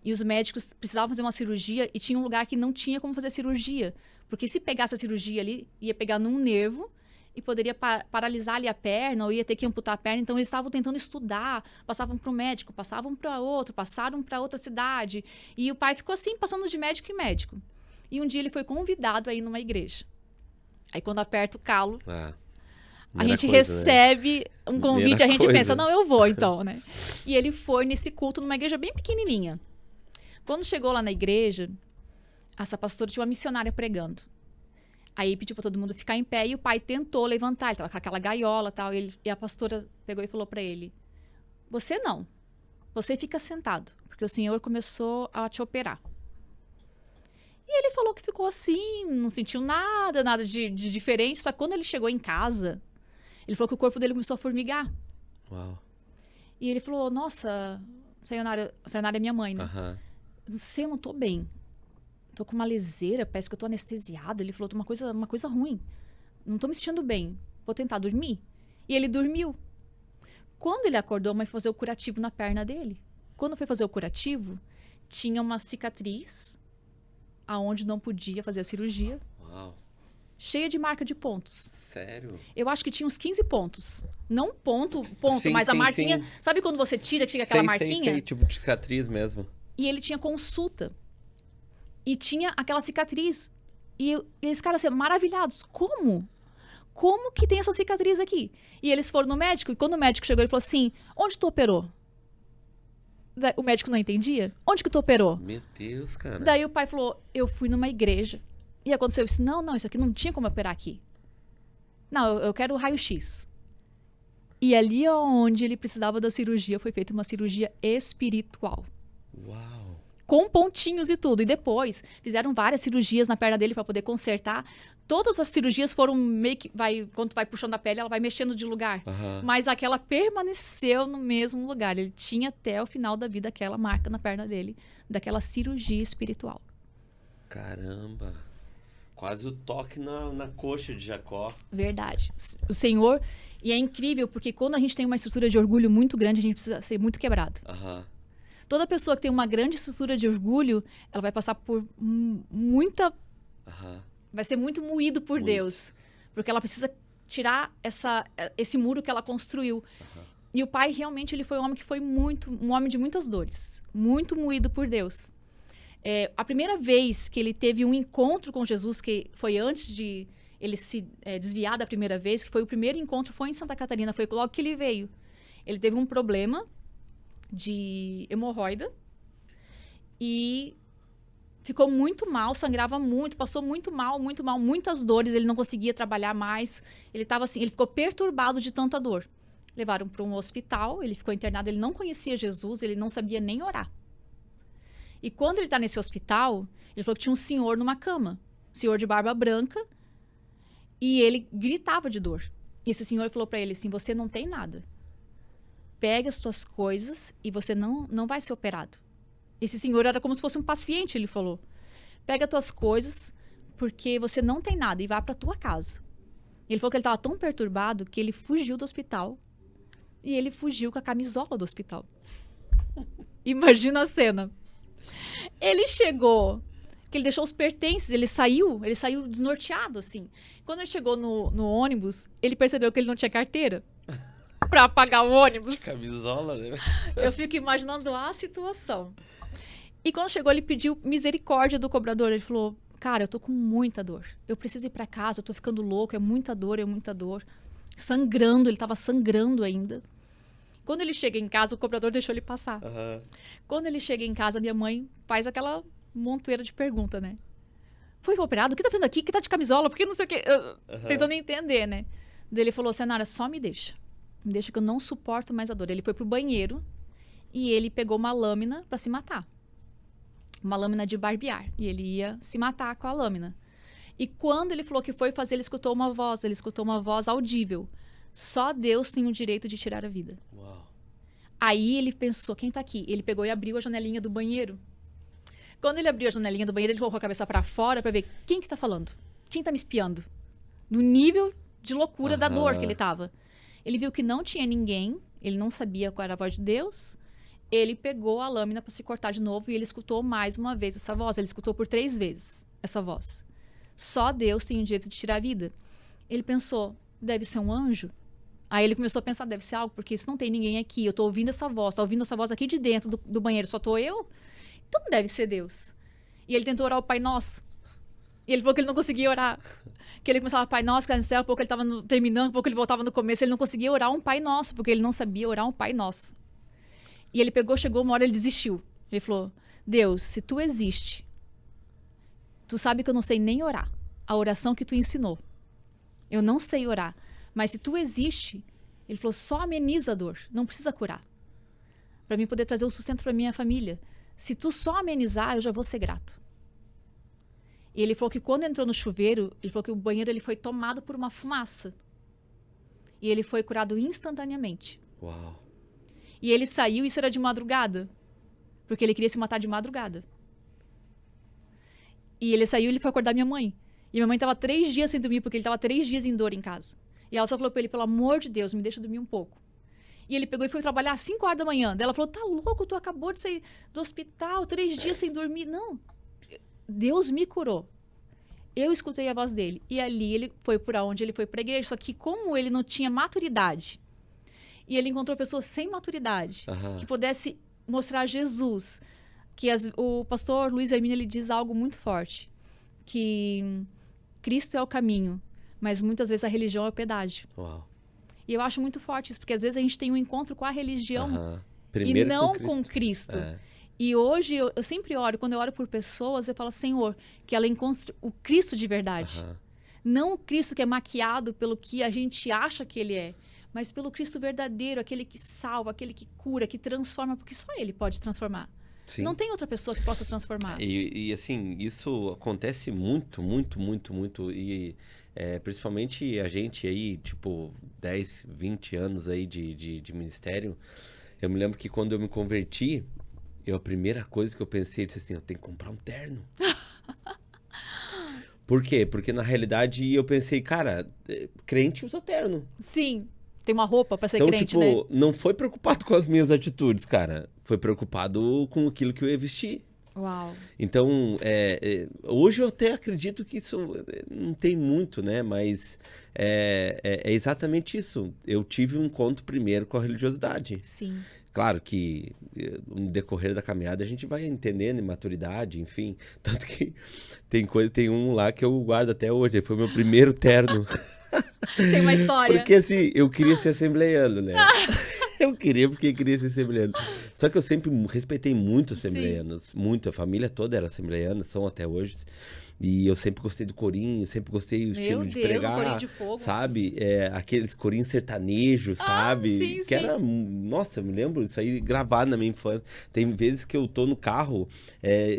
e os médicos precisavam fazer uma cirurgia e tinha um lugar que não tinha como fazer cirurgia. Porque se pegasse a cirurgia ali, ia pegar num nervo e poderia paralisar ali a perna ou ia ter que amputar a perna. Então, eles estavam tentando estudar, passavam para um médico, passavam para outro, passaram para outra cidade. E o pai ficou assim, passando de médico em médico. E um dia ele foi convidado a ir numa igreja. Aí quando aperta o calo, a gente recebe um convite, a gente pensa, não, eu vou então, né? E ele foi nesse culto numa igreja bem pequenininha. Quando chegou lá na igreja, essa pastora tinha uma missionária pregando. Aí pediu para todo mundo ficar em pé e o pai tentou levantar, ele tava com aquela gaiola e tal, e a pastora pegou e falou para ele, você não, você fica sentado, porque o Senhor começou a te operar. E ele falou que ficou assim, não sentiu nada de diferente. Só que quando ele chegou em casa, ele falou que o corpo dele começou a formigar. Uau. E ele falou, nossa, Sayonara é minha mãe, né? Não sei, eu não tô bem. Tô com uma leseira, parece que eu tô anestesiado. Ele falou, uma coisa ruim. Não tô me sentindo bem. Vou tentar dormir. E ele dormiu. Quando ele acordou, a mãe foi fazer o curativo na perna dele. Quando foi fazer o curativo, tinha uma cicatriz aonde não podia fazer a cirurgia. Uau. Cheia de marca de pontos. Sério? Eu acho que tinha uns 15 pontos. Não ponto, sim, mas a marquinha... Sim. Sabe quando você tira que fica aquela marquinha? Sim, tipo de cicatriz mesmo. E ele tinha consulta. E tinha aquela cicatriz. E eles ficaram assim, maravilhados. Como? Como que tem essa cicatriz aqui? E eles foram no médico. E quando o médico chegou, ele falou assim, onde tu operou? O médico não entendia. Onde que tu operou? Meu Deus, cara. Daí o pai falou, eu fui numa igreja. E aconteceu isso. Não, isso aqui não tinha como operar aqui. Não, eu quero o raio-x. E ali onde ele precisava da cirurgia, foi feita uma cirurgia espiritual. Uau. Com pontinhos e tudo. E depois, fizeram várias cirurgias na perna dele para poder consertar. Todas as cirurgias foram meio que... quando tu vai puxando a pele, ela vai mexendo de lugar. Mas aquela permaneceu no mesmo lugar. Ele tinha até o final da vida aquela marca na perna dele, daquela cirurgia espiritual. Caramba. Quase o toque na coxa de Jacó. Verdade. O Senhor... E é incrível, porque quando a gente tem uma estrutura de orgulho muito grande, a gente precisa ser muito quebrado. Toda pessoa que tem uma grande estrutura de orgulho, ela vai passar por muita... Vai ser muito moído por Deus. Porque ela precisa tirar esse muro que ela construiu. E o pai, realmente, ele foi um homem que foi um homem de muitas dores. Muito moído por Deus. A primeira vez que ele teve um encontro com Jesus, que foi antes de ele se desviar da primeira vez, que foi o primeiro encontro, foi em Santa Catarina, foi logo que ele veio. Ele teve um problema de hemorroida e ficou muito mal, sangrava muito, passou muito mal, muitas dores, ele não conseguia trabalhar mais, ele estava assim, ele ficou perturbado de tanta dor. Levaram para um hospital, ele ficou internado, ele não conhecia Jesus, ele não sabia nem orar. E quando ele está nesse hospital, ele falou que tinha um senhor numa cama, um senhor de barba branca, e ele gritava de dor. E esse senhor falou para ele assim, você não tem nada. Pega as suas coisas e você não vai ser operado. Esse senhor era como se fosse um paciente, ele falou. Pega as tuas coisas, porque você não tem nada, e vá para tua casa. Ele falou que ele estava tão perturbado que ele fugiu do hospital. E ele fugiu com a camisola do hospital. Imagina a cena. Ele chegou, que ele deixou os pertences, ele saiu desnorteado, assim. Quando ele chegou no ônibus, ele percebeu que ele não tinha carteira pra pagar o ônibus. Camisola, né? Eu fico imaginando a situação. E quando chegou, ele pediu misericórdia do cobrador. Ele falou, cara, eu tô com muita dor. Eu preciso ir pra casa, eu tô ficando louco, é muita dor. Sangrando, ele tava sangrando ainda. Quando ele chega em casa, o cobrador deixou ele passar. Quando ele chega em casa, minha mãe faz aquela montoeira de pergunta, né? Foi operado? O que tá fazendo aqui? Que tá de camisola? Por que não sei o quê? Tentando entender, né? Daí ele falou, Sayonara, só me deixa. Me deixa que eu não suporto mais a dor. Ele foi pro banheiro e ele pegou uma lâmina para se matar. Uma lâmina de barbear. E ele ia se matar com a lâmina. E quando ele falou que foi fazer, ele escutou uma voz audível. Só Deus tem o direito de tirar a vida. Uau. Aí ele pensou, quem tá aqui? Ele pegou e abriu a janelinha do banheiro. Quando ele abriu a janelinha do banheiro, ele colocou a cabeça para fora para ver quem que tá falando. Quem tá me espiando? No nível de loucura da dor que ele tava. Ele viu que não tinha ninguém, ele não sabia qual era a voz de Deus. Ele pegou a lâmina para se cortar de novo e ele escutou mais uma vez essa voz. Ele escutou por 3 vezes essa voz. Só Deus tem o direito de tirar a vida. Ele pensou, deve ser um anjo? Aí ele começou a pensar, deve ser algo, porque se não tem ninguém aqui, eu tô ouvindo essa voz, tô ouvindo essa voz aqui de dentro do banheiro, só tô eu? Então não deve ser Deus. E ele tentou orar o Pai Nosso. E ele falou que ele não conseguia orar. Que ele começava Pai Nosso que está no céu, pouco ele estava terminando, pouco ele voltava no começo, ele não conseguia orar um Pai Nosso, porque ele não sabia orar um Pai Nosso. E ele chegou uma hora, ele desistiu. Ele falou, Deus, se tu existe, tu sabe que eu não sei nem orar. A oração que tu ensinou. Eu não sei orar. Mas se tu existe, ele falou, só ameniza a dor, não precisa curar. Para mim poder trazer o sustento para minha família. Se tu só amenizar, eu já vou ser grato. E ele falou que quando entrou no chuveiro, ele falou que o banheiro ele foi tomado por uma fumaça. E ele foi curado instantaneamente. Uau. E ele saiu, isso era de madrugada. Porque ele queria se matar de madrugada. E ele saiu e ele foi acordar minha mãe. E minha mãe estava 3 dias sem dormir, porque ele estava 3 dias em dor em casa. E ela só falou para ele, pelo amor de Deus, me deixa dormir um pouco. E ele pegou e foi trabalhar às 5 horas da manhã. Daí ela falou, tá louco, tu acabou de sair do hospital, 3 dias sem dormir. Não, Deus me curou. Eu escutei a voz dele. E ali ele foi por onde ele foi para a igreja. Só que como ele não tinha maturidade, e ele encontrou pessoas sem maturidade, que pudesse mostrar Jesus, que o pastor Luiz Hermínio, ele diz algo muito forte, que Cristo é o caminho, mas muitas vezes a religião é o pedágio. Uau. E eu acho muito forte isso, porque às vezes a gente tem um encontro com a religião Primeiro e não com Cristo. E hoje eu sempre oro, quando eu oro por pessoas, eu falo, Senhor, que ela encontre o Cristo de verdade. Não o Cristo que é maquiado pelo que a gente acha que ele é, mas pelo Cristo verdadeiro, aquele que salva, aquele que cura, que transforma, porque só ele pode transformar. Sim. Não tem outra pessoa que possa transformar. E assim, isso acontece muito, muito, muito, muito. E principalmente a gente aí, tipo, 10, 20 anos aí de ministério. Eu me lembro que quando eu me converti, a primeira coisa que eu pensei, eu disse assim, eu tenho que comprar um terno. Por quê? Porque na realidade eu pensei, cara, crente usa terno. Sim. Tem uma roupa pra ser então, crente, tipo, né? Não foi preocupado com as minhas atitudes, cara. Foi preocupado com aquilo que eu ia vestir. Uau. Então, hoje eu até acredito que isso não tem muito, né? Mas é exatamente isso. Eu tive um encontro primeiro com a religiosidade. Sim. Claro que no decorrer da caminhada a gente vai entendendo em maturidade, enfim. Tanto que tem um lá que eu guardo até hoje. Foi meu primeiro terno. Tem uma história. Porque assim, eu queria ser assembleiano, né? Eu queria ser assembleiano. Só que eu sempre respeitei muito assembleianos. Sim. Muito. A família toda era assembleiana, são até hoje. E eu sempre gostei do corinho, sempre gostei do estilo de pregar. O corinho de fogo. Sabe? Aqueles corinhos sertanejos, sabe? Sim, que era... Nossa, eu me lembro isso aí gravado na minha infância. Tem vezes que eu tô no carro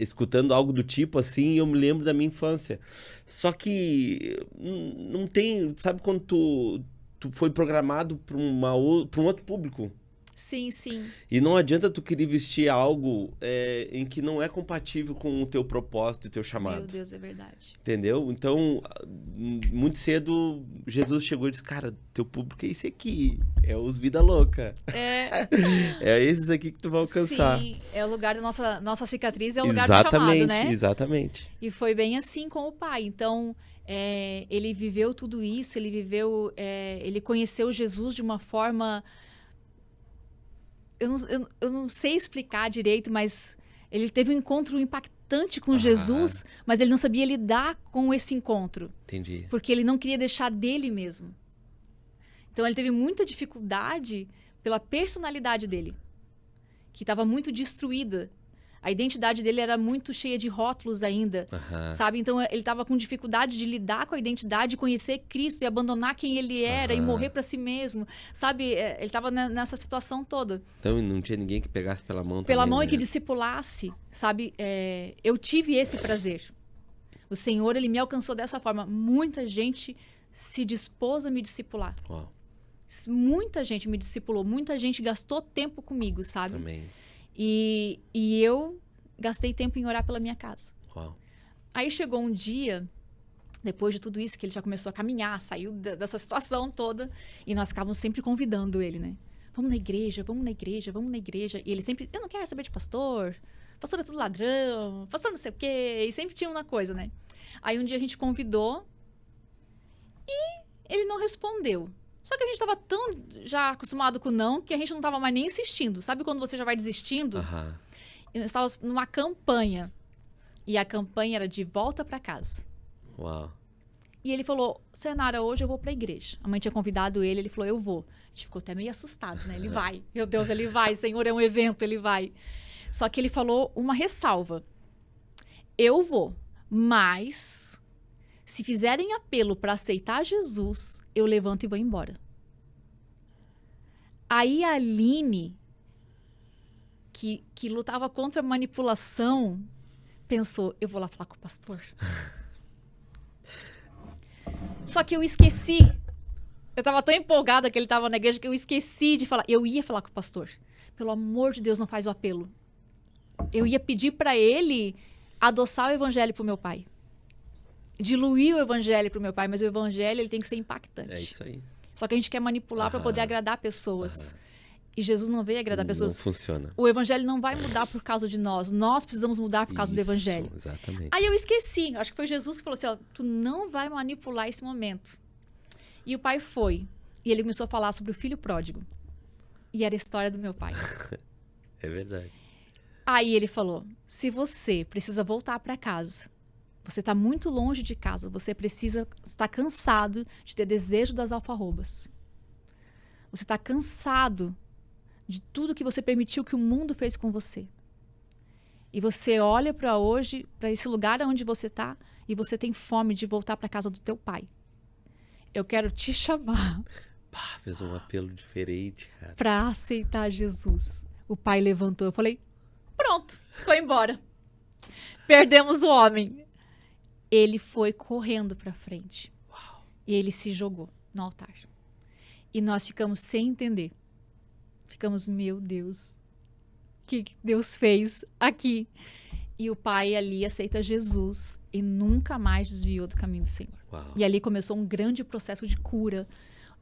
escutando algo do tipo assim e eu me lembro da minha infância. Só que não tem... Sabe quando tu foi programado para um outro público? Sim, sim. E não adianta tu querer vestir algo em que não é compatível com o teu propósito e o teu chamado. Meu Deus, é verdade. Entendeu? Então, muito cedo, Jesus chegou e disse, cara, teu público é esse aqui. É os vida louca. É esses aqui que tu vai alcançar. Sim, é o lugar da nossa cicatriz, é o lugar do chamado, né? Exatamente. E foi bem assim com o pai. Então, ele viveu tudo isso, ele conheceu Jesus de uma forma... Eu não sei explicar direito, mas ele teve um encontro impactante com Jesus, mas ele não sabia lidar com esse encontro. Entendi. Porque ele não queria deixar dele mesmo. Então ele teve muita dificuldade pela personalidade dele, que estava muito destruída. A identidade dele era muito cheia de rótulos ainda, sabe? Então ele estava com dificuldade de lidar com a identidade, conhecer Cristo e abandonar quem ele era e morrer para si mesmo, sabe? Ele estava nessa situação toda. Então não tinha ninguém que pegasse pela mão Pela também, mão né? E que discipulasse, sabe? Eu tive esse prazer. O Senhor, ele me alcançou dessa forma. Muita gente se dispôs a me discipular. Uau. Muita gente me discipulou, muita gente gastou tempo comigo, sabe? Também. E eu gastei tempo em orar pela minha casa. Uau. Aí chegou um dia, depois de tudo isso, que ele já começou a caminhar, saiu dessa situação toda. E nós ficávamos sempre convidando ele, né? Vamos na igreja, vamos na igreja, vamos na igreja. E ele sempre, eu não quero saber de pastor. Pastor é tudo ladrão, pastor não sei o quê. E sempre tinha uma coisa, né? Aí um dia a gente convidou e ele não respondeu. Só que a gente estava tão já acostumado com o não, que a gente não estava mais nem insistindo. Sabe quando você já vai desistindo? E nós estávamos numa campanha. E a campanha era de volta para casa. Uau. E ele falou, Sayonara, hoje eu vou pra igreja. A mãe tinha convidado ele, ele falou, eu vou. A gente ficou até meio assustado, né? Ele vai. Meu Deus, ele vai. Senhor, é um evento, ele vai. Só que ele falou uma ressalva. Eu vou, mas se fizerem apelo para aceitar Jesus, eu levanto e vou embora. Aí a Aline, que lutava contra a manipulação, pensou, eu vou lá falar com o pastor. Só que eu esqueci. Eu estava tão empolgada que ele estava na igreja que eu esqueci de falar. Eu ia falar com o pastor. Pelo amor de Deus, não faz o apelo. Eu ia pedir para ele adoçar o evangelho pro meu pai. Diluir o evangelho pro meu pai, mas o evangelho ele tem que ser impactante. É isso aí. Só que a gente quer manipular para poder agradar pessoas. E Jesus não veio agradar pessoas. Não funciona. O evangelho não vai mudar por causa de nós. Nós precisamos mudar por causa do evangelho. Exatamente. Aí eu esqueci. Acho que foi Jesus que falou assim, ó, tu não vai manipular esse momento. E o pai foi. E ele começou a falar sobre o filho pródigo. E era a história do meu pai. É verdade. Aí ele falou, se você precisa voltar para casa, você está muito longe de casa, você precisa estar cansado de ter desejo das alfarrobas. Você está cansado de tudo que você permitiu que o mundo fez com você. E você olha para hoje, para esse lugar onde você está, e você tem fome de voltar para casa do teu pai. Eu quero te chamar. Pá, fez um apelo diferente, cara. Para aceitar Jesus. O pai levantou, eu falei, pronto, foi embora. Perdemos o homem. Ele foi correndo para frente. Uau. E ele se jogou no altar. E nós ficamos sem entender. Ficamos, meu Deus, o que Deus fez aqui? E o pai ali aceita Jesus e nunca mais desviou do caminho do Senhor. Uau. E ali começou um grande processo de cura.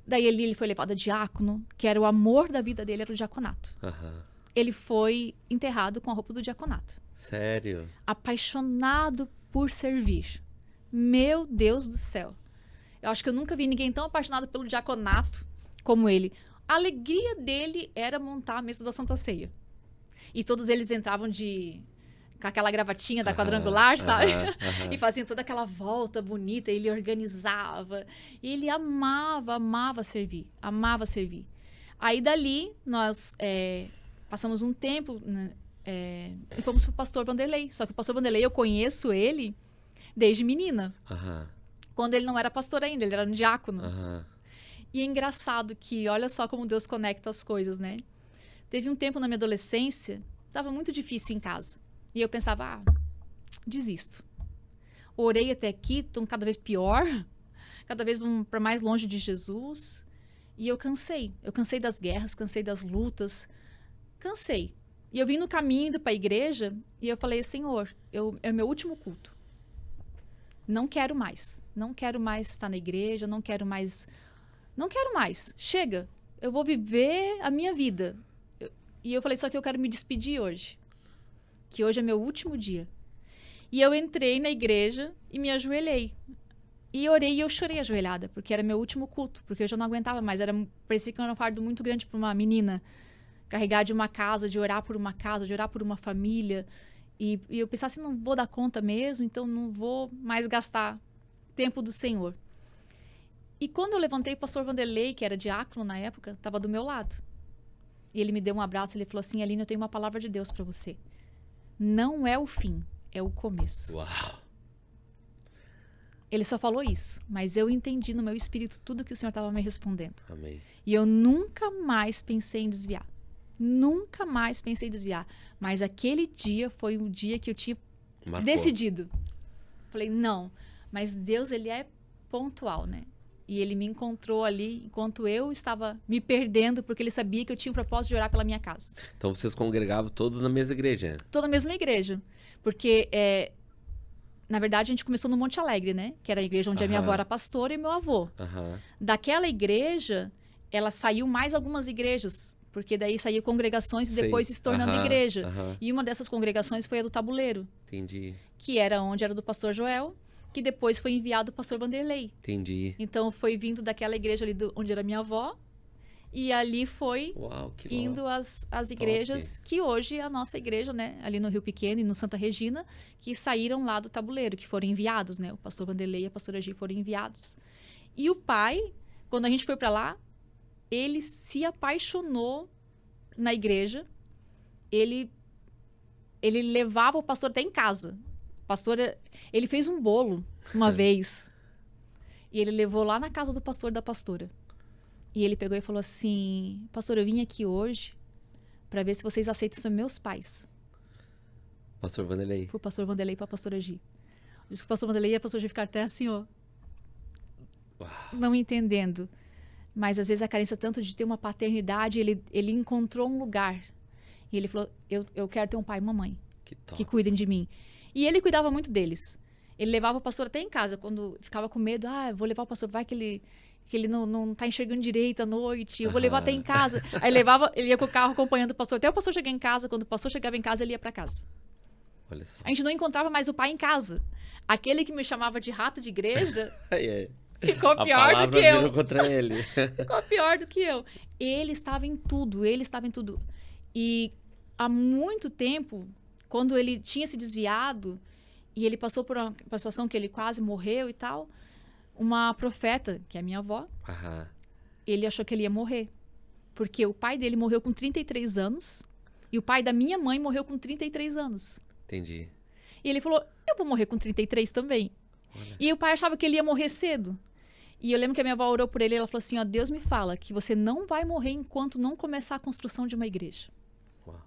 Daí ele foi levado a diácono, que era o amor da vida dele, era o diaconato. Ele foi enterrado com a roupa do diaconato. Sério? Apaixonado por servir. Meu Deus do céu. Eu acho que eu nunca vi ninguém tão apaixonado pelo diaconato como ele. A alegria dele era montar a mesa da Santa Ceia. E todos eles entravam com aquela gravatinha da quadrangular, sabe? E faziam toda aquela volta bonita, ele organizava. E ele amava servir. Amava servir. Aí dali, nós passamos um tempo, né, e fomos pro pastor Vanderlei. Só que o pastor Vanderlei, eu conheço ele desde menina. Quando ele não era pastor ainda, ele era um diácono. E é engraçado que, olha só como Deus conecta as coisas, né? Teve um tempo na minha adolescência, estava muito difícil em casa. E eu pensava, desisto. Orei até aqui, estou cada vez pior. Cada vez vamos para mais longe de Jesus. E eu cansei. Eu cansei das guerras, cansei das lutas. Cansei. E eu vim no caminho indo para a igreja e eu falei, Senhor, é o meu último culto. Não quero mais. Não quero mais estar na igreja, não quero mais. Chega. Eu vou viver a minha vida. E eu falei, só que eu quero me despedir hoje. Que hoje é meu último dia. E eu entrei na igreja e me ajoelhei. E orei e eu chorei ajoelhada, porque era meu último culto, porque eu já não aguentava mais. Parecia que era um fardo muito grande para uma menina. Carregar de uma casa, de orar por uma casa, de orar por uma família. E eu pensava assim, não vou dar conta mesmo, então não vou mais gastar tempo do Senhor. E quando eu levantei, o pastor Vanderlei, que era diácono na época, estava do meu lado. E ele me deu um abraço e ele falou assim, Aline, eu tenho uma palavra de Deus para você. Não é o fim, é o começo. Uau. Ele só falou isso, mas eu entendi no meu espírito tudo que o Senhor estava me respondendo. Amém. E eu nunca mais pensei em desviar. Nunca mais pensei em desviar. Mas aquele dia foi o dia que eu tinha decidido. Falei, não. Mas Deus, ele é pontual, né? E ele me encontrou ali enquanto eu estava me perdendo, porque ele sabia que eu tinha o propósito de orar pela minha casa. Então vocês congregavam todos na mesma igreja? Toda na mesma igreja. Porque, na verdade, a gente começou no Monte Alegre, né? Que era a igreja onde a minha avó era pastora e meu avô. Daquela igreja, ela saiu mais algumas igrejas. Porque daí saiu congregações e depois se tornando igreja. E uma dessas congregações foi a do Tabuleiro. Entendi. Que era onde era do pastor Joel, que depois foi enviado o pastor Vanderlei. Entendi. Então foi vindo daquela igreja ali onde era minha avó E ali foi Uau, que indo às igrejas, que hoje é a nossa igreja, né? Ali no Rio Pequeno e no Santa Regina, que saíram lá do tabuleiro, que foram enviados, né? O pastor Vanderlei e a pastora Gi foram enviados. E o pai, quando a gente foi para lá, ele se apaixonou na igreja. Ele levava o pastor até em casa. O pastor, ele fez um bolo uma vez. E ele levou lá na casa do pastor e da pastora. E ele pegou e falou assim: pastor, eu vim aqui hoje para ver se vocês aceitam ser meus pais. Pastor Vanderlei. Pro pastor Vanderlei e pra pastora Gi. Diz que o pastor Vanderlei e a pastora Gi ficaram até assim, ó. Uau. Não entendendo. Mas às vezes a carência tanto de ter uma paternidade, ele encontrou um lugar. E ele falou: eu quero ter um pai e uma mãe que cuidem de mim. E ele cuidava muito deles. Ele levava o pastor até em casa, quando ficava com medo. Vou levar o pastor, vai que ele não tá enxergando direito à noite, eu vou levar até em casa. Aí ele ia com o carro acompanhando o pastor, até o pastor chegar em casa. Quando o pastor chegava em casa, ele ia para casa. Olha só. A gente não encontrava mais o pai em casa. Aquele que me chamava de rato de igreja ficou pior do que eu. Contra ele. Ficou pior do que eu. Ele estava em tudo. E há muito tempo, quando ele tinha se desviado e ele passou por uma situação que ele quase morreu e tal, uma profeta, que é a minha avó, ele achou que ele ia morrer. Porque o pai dele morreu com 33 anos e o pai da minha mãe morreu com 33 anos. Entendi. E ele falou: eu vou morrer com 33 também. Olha. E o pai achava que ele ia morrer cedo. E eu lembro que a minha avó orou por ele e ela falou assim: ó, Deus me fala que você não vai morrer enquanto não começar a construção de uma igreja. Uau.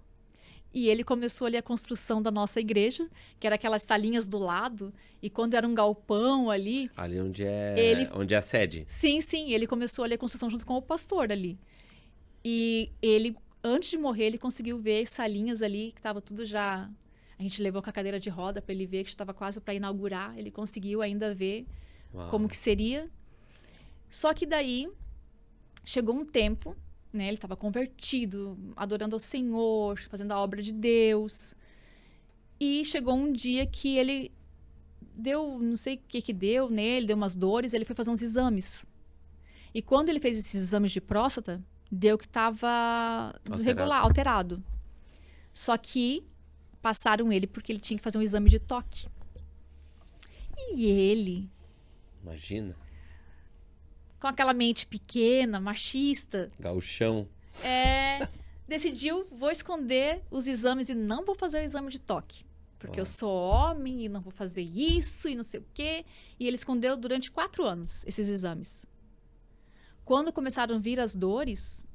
E ele começou ali a construção da nossa igreja, que era aquelas salinhas do lado. E quando era um galpão ali... Ali onde é a sede. Sim, ele começou ali a construção junto com o pastor ali. E ele, antes de morrer, ele conseguiu ver as salinhas ali, que estava tudo já... A gente levou com a cadeira de roda para ele ver, que estava quase para inaugurar. Ele conseguiu ainda ver como que seria. Só que daí, chegou um tempo, né? Ele estava convertido, adorando ao Senhor, fazendo a obra de Deus. E chegou um dia que ele deu, não sei o que deu nele, deu umas dores, ele foi fazer uns exames. E quando ele fez esses exames de próstata, deu que estava desregulado, alterado. Só que passaram ele porque ele tinha que fazer um exame de toque. E ele... Imagina. Com aquela mente pequena, machista... Gauchão. Decidiu, vou esconder os exames e não vou fazer o exame de toque. Porque eu sou homem e não vou fazer isso e não sei o quê. E ele escondeu durante 4 anos esses exames. Quando começaram a vir as dores...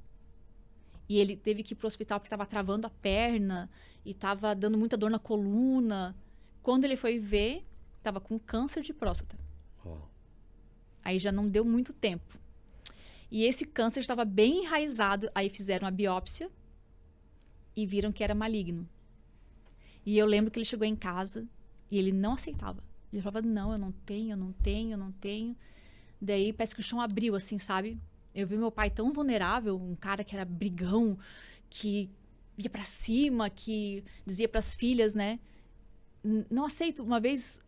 E ele teve que ir para o hospital porque estava travando a perna e estava dando muita dor na coluna. Quando ele foi ver, estava com câncer de próstata. Aí já não deu muito tempo. E esse câncer estava bem enraizado. Aí fizeram a biópsia e viram que era maligno. E eu lembro que ele chegou em casa e ele não aceitava. Ele falava: não, eu não tenho. Daí parece que o chão abriu assim, sabe? Eu vi meu pai tão vulnerável, um cara que era brigão, que ia pra cima, que dizia pras filhas, né? Não aceito. Uma vez,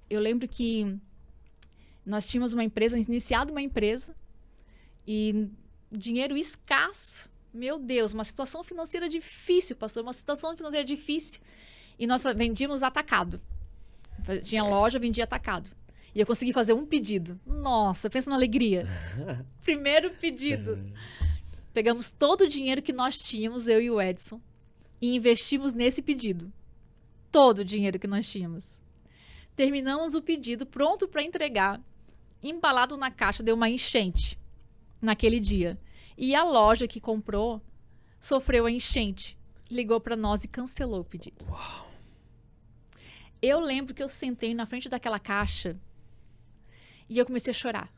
eu lembro que nós tínhamos uma empresa, iniciado uma empresa, e dinheiro escasso. Meu Deus, uma situação financeira difícil, pastor, uma situação financeira difícil. E nós vendíamos atacado. Tinha loja, vendia atacado. E eu consegui fazer um pedido. Nossa, pensa na alegria. Primeiro pedido. Pegamos todo o dinheiro que nós tínhamos, eu e o Edson, e investimos nesse pedido. Todo o dinheiro que nós tínhamos. Terminamos o pedido, pronto para entregar. Embalado na caixa, deu uma enchente naquele dia. E a loja que comprou sofreu a enchente. Ligou para nós e cancelou o pedido. Uau. Eu lembro que eu sentei na frente daquela caixa e eu comecei a chorar.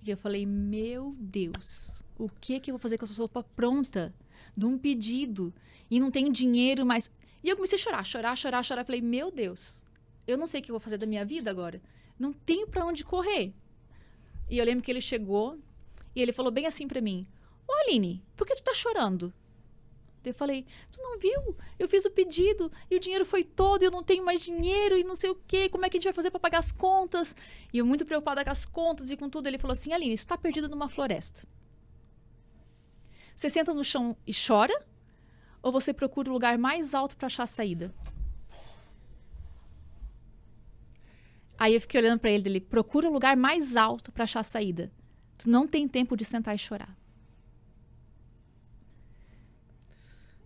E eu falei: meu Deus, o que eu vou fazer com essa sopa pronta? De um pedido. E não tenho dinheiro mais. E eu comecei a chorar. Eu falei: meu Deus, eu não sei o que eu vou fazer da minha vida agora. Não tenho para onde correr. E eu lembro que ele chegou e ele falou bem assim para mim: ô Aline, por que tu tá chorando? Eu falei: tu não viu? Eu fiz o pedido e o dinheiro foi todo, eu não tenho mais dinheiro e não sei o quê, como é que a gente vai fazer para pagar as contas? E eu muito preocupada com as contas e com tudo. Ele falou assim: Aline, isso tá perdido numa floresta. Você senta no chão e chora? Ou você procura o lugar mais alto para achar a saída? Aí eu fiquei olhando para ele, procura o lugar mais alto para achar a saída. Tu não tem tempo de sentar e chorar.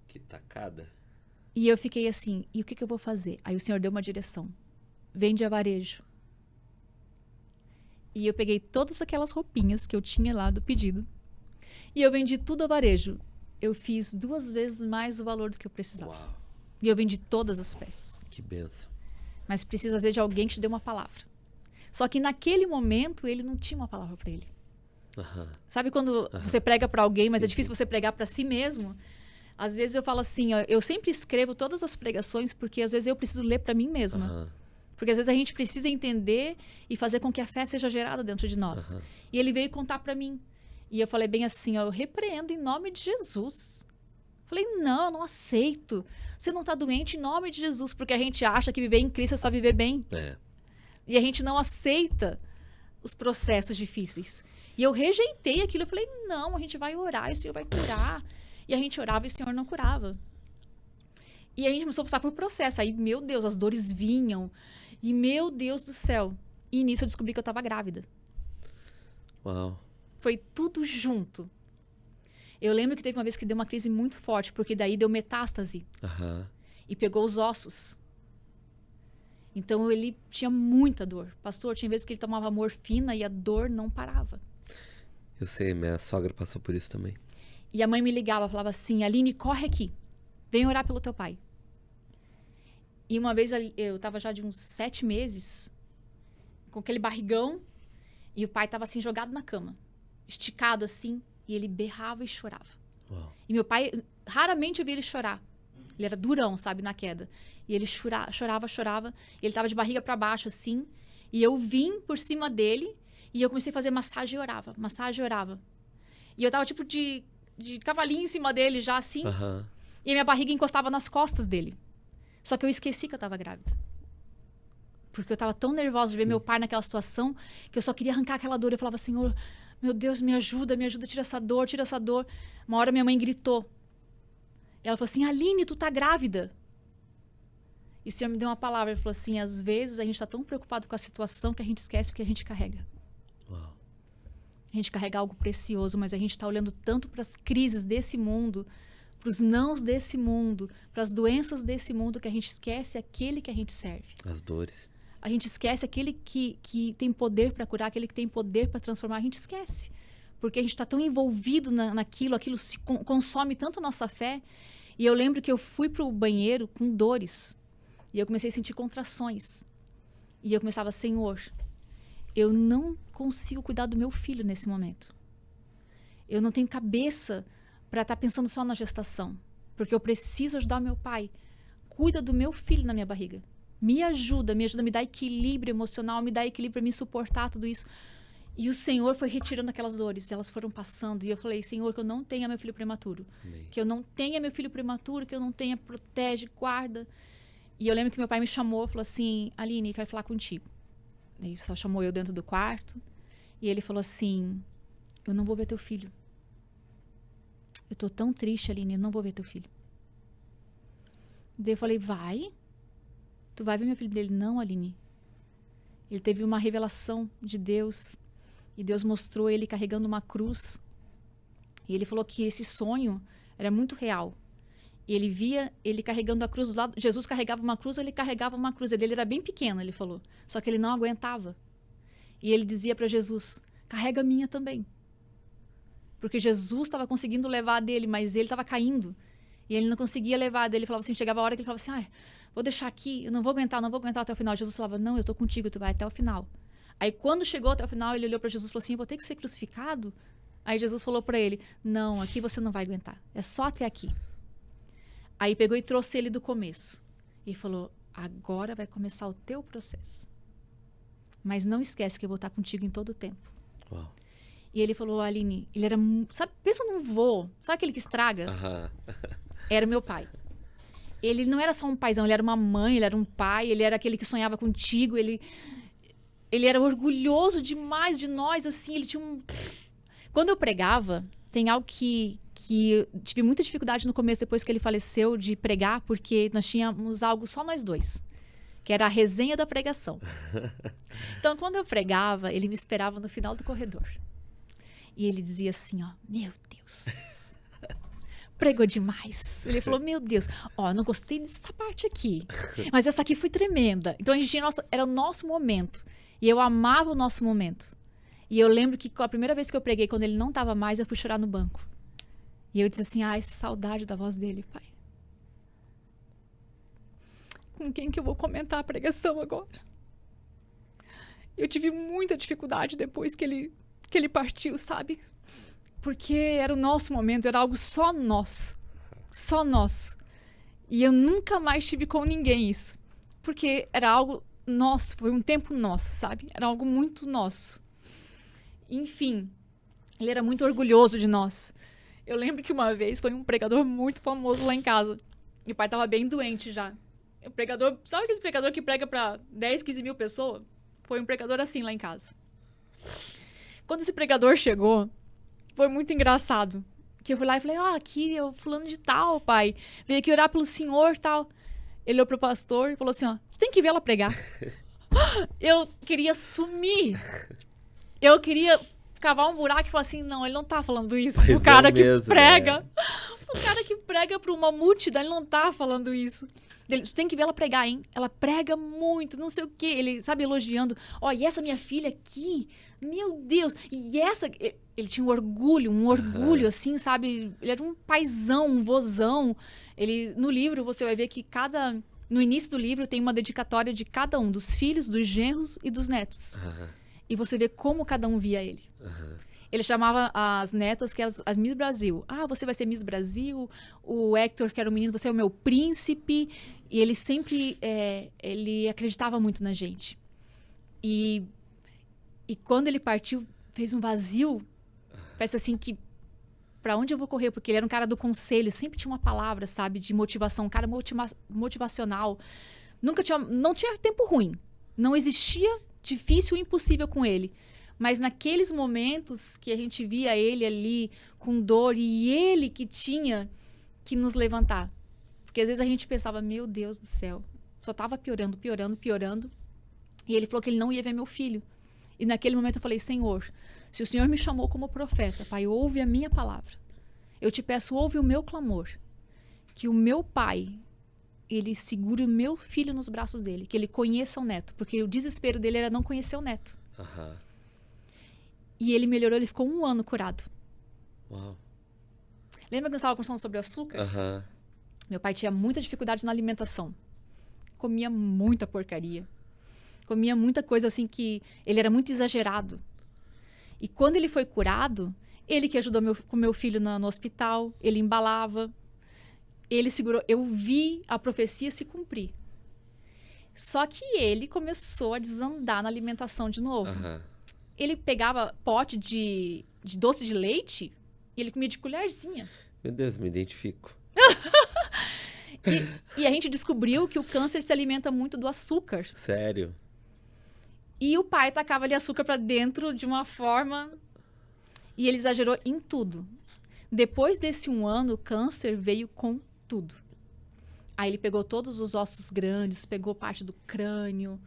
Que tacada. E eu fiquei assim, e o que eu vou fazer? Aí o Senhor deu uma direção. Vende a varejo. E eu peguei todas aquelas roupinhas que eu tinha lá do pedido. E eu vendi tudo a varejo. Eu fiz 2 vezes mais o valor do que eu precisava. Uau. E eu vendi todas as peças. Que benção. Mas precisa, às vezes, de alguém que te dê uma palavra. Só que naquele momento, ele não tinha uma palavra para ele. Sabe quando você prega para alguém, mas é difícil você pregar para si mesmo? Às vezes eu falo assim, ó, eu sempre escrevo todas as pregações porque às vezes eu preciso ler para mim mesma. Porque às vezes a gente precisa entender e fazer com que a fé seja gerada dentro de nós. E ele veio contar para mim. E eu falei bem assim, ó, eu repreendo em nome de Jesus. Falei, não, eu não aceito. Você não está doente em nome de Jesus, porque a gente acha que viver em Cristo é só viver bem. E a gente não aceita os processos difíceis. E eu rejeitei aquilo, eu falei, não, a gente vai orar e o Senhor vai curar. E a gente orava e o Senhor não curava. E a gente começou a passar por processo. Aí, meu Deus, as dores vinham. E, meu Deus do céu. E nisso eu descobri que eu estava grávida. Uau. Foi tudo junto. Eu lembro que teve uma vez que deu uma crise muito forte, porque daí deu metástase. E pegou os ossos. Então, ele tinha muita dor. Pastor, tinha vezes que ele tomava morfina e a dor não parava. Eu sei, minha sogra passou por isso também. E a mãe me ligava, falava assim, Aline, corre aqui. Vem orar pelo teu pai. E uma vez eu estava já de uns 7 meses, com aquele barrigão, e o pai estava assim, jogado na cama, esticado assim, e ele berrava e chorava. Uau. E meu pai, raramente eu vi ele chorar. Ele era durão, sabe, na queda. E ele chorava. E ele estava de barriga para baixo, assim. E eu vim por cima dele, e eu comecei a fazer massagem e orava. E eu tava tipo de cavalinho em cima dele já, assim. E a minha barriga encostava nas costas dele. Só que eu esqueci que eu estava grávida. Porque eu estava tão nervosa de ver meu pai naquela situação, que eu só queria arrancar aquela dor. Eu falava, Senhor, meu Deus, me ajuda, tira essa dor. Uma hora minha mãe gritou. E ela falou assim, Aline, tu tá grávida. E o Senhor me deu uma palavra. Ele falou assim, às vezes a gente está tão preocupado com a situação que a gente esquece o que a gente carrega. Uau. A gente carrega algo precioso, mas a gente está olhando tanto para as crises desse mundo, para os nãos desse mundo, para as doenças desse mundo, que a gente esquece aquele que a gente serve. As dores. A gente esquece aquele que tem poder para curar, aquele que tem poder para transformar. A gente esquece. Porque a gente está tão envolvido naquilo, aquilo consome tanto a nossa fé. E eu lembro que eu fui para o banheiro com dores. E eu comecei a sentir contrações. E eu começava, Senhor, eu não consigo cuidar do meu filho nesse momento. Eu não tenho cabeça para estar pensando só na gestação. Porque eu preciso ajudar meu pai. Cuida do meu filho na minha barriga. Me ajuda, me dá equilíbrio emocional, me dá equilíbrio para me suportar tudo isso. E o Senhor foi retirando aquelas dores, elas foram passando. E eu falei, Senhor, que eu não tenha meu filho prematuro. Amém. Que eu não tenha meu filho prematuro, que eu não tenha, protege, guarda. E eu lembro que meu pai me chamou, falou assim, Aline, quero falar contigo. Ele só chamou eu dentro do quarto. E ele falou assim, eu não vou ver teu filho. Eu tô tão triste, Aline, eu não vou ver teu filho. Daí eu falei, vai? Tu vai ver meu filho dele? Não, Aline. Ele teve uma revelação de Deus. E Deus mostrou ele carregando uma cruz. E ele falou que esse sonho era muito real. E ele via ele carregando a cruz do lado. Jesus carregava uma cruz, ele carregava uma cruz. Ele era bem pequeno, ele falou. Só que ele não aguentava. E ele dizia para Jesus, carrega a minha também. Porque Jesus estava conseguindo levar a dele, mas ele estava caindo. E ele não conseguia levar a dele. Ele falava assim, chegava a hora que ele falava assim, vou deixar aqui, eu não vou aguentar até o final. Jesus falava, não, eu tô contigo, tu vai até o final. Aí quando chegou até o final, ele olhou para Jesus e falou assim, vou ter que ser crucificado? Aí Jesus falou para ele, não, aqui você não vai aguentar, é só até aqui. Aí pegou e trouxe ele do começo. E falou, agora vai começar o teu processo. Mas não esquece que eu vou estar contigo em todo o tempo. Uau. E ele falou, Aline, ele era, sabe, pensa num vô, sabe aquele que estraga? Era meu pai. Ele não era só um paizão, ele era uma mãe, ele era um pai, ele era aquele que sonhava contigo, ele era orgulhoso demais de nós, assim, ele tinha um... Quando eu pregava, tem algo que eu tive muita dificuldade no começo, depois que ele faleceu, de pregar, porque nós tínhamos algo só nós dois, que era a resenha da pregação. Então, quando eu pregava, ele me esperava no final do corredor. E ele dizia assim, ó, meu Deus, pregou demais. Ele falou, meu Deus, ó, eu não gostei dessa parte aqui, mas essa aqui foi tremenda. Então, a gente tinha era o nosso momento. E eu amava o nosso momento. E eu lembro que a primeira vez que eu preguei, quando ele não estava mais, eu fui chorar no banco. E eu disse assim, ai, saudade da voz dele, pai. Com quem que eu vou comentar a pregação agora? Eu tive muita dificuldade depois que ele partiu, sabe? Porque era o nosso momento, era algo só nosso. Só nosso. E eu nunca mais tive com ninguém isso. Porque era algo nosso, foi um tempo nosso, sabe? Era algo muito nosso. Enfim, ele era muito orgulhoso de nós. Eu lembro que uma vez foi um pregador muito famoso lá em casa. E o pai estava bem doente já. O pregador, sabe aquele pregador que prega para 10, 15 mil pessoas? Foi um pregador assim lá em casa. Quando esse pregador chegou, foi muito engraçado. Que eu fui lá e falei, aqui é o fulano de tal, pai. Veio aqui orar pelo senhor e tal. Ele olhou pro pastor e falou assim, você tem que ver ela pregar. Eu queria sumir. Eu queria cavar um buraco e falar assim, não, ele não tá falando isso. Pois o cara que mesmo, prega. O cara que prega pra uma multidão, ele não tá falando isso. Ele, você tem que ver ela pregar, hein? Ela prega muito, não sei o quê. Ele, sabe, elogiando. E essa minha filha aqui, meu Deus. E essa... Ele tinha um orgulho, assim, sabe? Ele era um paizão, um vozão. Ele, no livro, você vai ver que no início do livro tem uma dedicatória de cada um, dos filhos, dos genros e dos netos. E você vê como cada um via ele. Ele chamava as netas, que eram as Miss Brasil. Você vai ser Miss Brasil. O Hector, que era o menino, você é o meu príncipe. E ele sempre... ele acreditava muito na gente. E quando ele partiu, fez um vazio. Parece assim que... Pra onde eu vou correr? Porque ele era um cara do conselho. Sempre tinha uma palavra, sabe? De motivação. Um cara motivacional. Não tinha tempo ruim. Não existia difícil ou impossível com ele. Mas naqueles momentos que a gente via ele ali com dor e ele que tinha que nos levantar. Porque às vezes a gente pensava, meu Deus do céu, só estava piorando. E ele falou que ele não ia ver meu filho. E naquele momento eu falei, Senhor, se o Senhor me chamou como profeta, Pai, ouve a minha palavra. Eu te peço, ouve o meu clamor. Que o meu pai, ele segure o meu filho nos braços dele. Que ele conheça o neto. Porque o desespero dele era não conhecer o neto. E ele melhorou, ele ficou 1 ano curado. Uau. Lembra que nós estávamos conversando sobre açúcar? Meu pai tinha muita dificuldade na alimentação. Comia muita porcaria. Comia muita coisa assim que... Ele era muito exagerado. E quando ele foi curado, ele que ajudou com meu filho no hospital, ele embalava, ele segurou. Eu vi a profecia se cumprir. Só que ele começou a desandar na alimentação de novo. Ele pegava pote de doce de leite e ele comia de colherzinha. Meu Deus, me identifico. E a gente descobriu que o câncer se alimenta muito do açúcar. Sério? E o pai tacava ali açúcar para dentro de uma forma... E ele exagerou em tudo. Depois desse 1 ano, o câncer veio com tudo. Aí ele pegou todos os ossos grandes, pegou parte do crânio.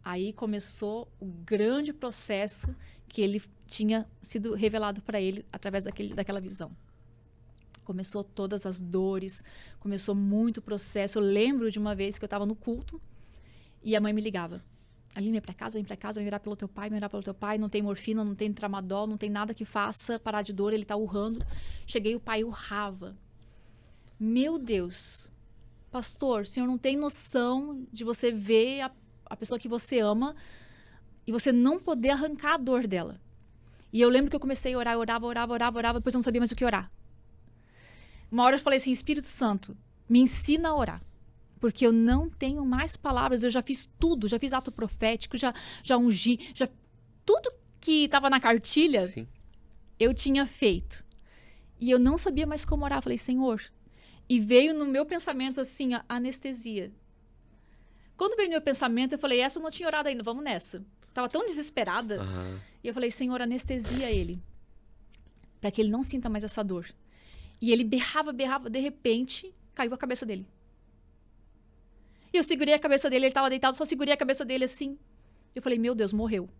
Aí começou o grande processo que ele tinha sido revelado para ele através daquela visão. Começou todas as dores, começou muito processo. Eu lembro de uma vez que eu estava no culto e a mãe me ligava. Aline, vem pra casa, vem orar pelo teu pai, não tem morfina, não tem tramadol, não tem nada que faça parar de dor, ele tá urrando. Cheguei, o pai urrava. Meu Deus, pastor, o senhor não tem noção de você ver a pessoa que você ama e você não poder arrancar a dor dela. E eu lembro que eu comecei a orar, orava, depois eu não sabia mais o que orar. Uma hora eu falei assim, Espírito Santo, me ensina a orar. Porque eu não tenho mais palavras, eu já fiz tudo, já fiz ato profético, já ungi, tudo que estava na cartilha, sim, eu tinha feito. E eu não sabia mais como orar, falei, Senhor. E veio no meu pensamento assim, a anestesia. Quando veio no meu pensamento, eu falei, essa eu não tinha orado ainda, vamos nessa. Estava tão desesperada. E eu falei, Senhor, anestesia ele. para que ele não sinta mais essa dor. E ele berrava, de repente, caiu a cabeça dele. E eu segurei a cabeça dele, ele estava deitado, só segurei a cabeça dele assim. Eu falei, meu Deus, morreu.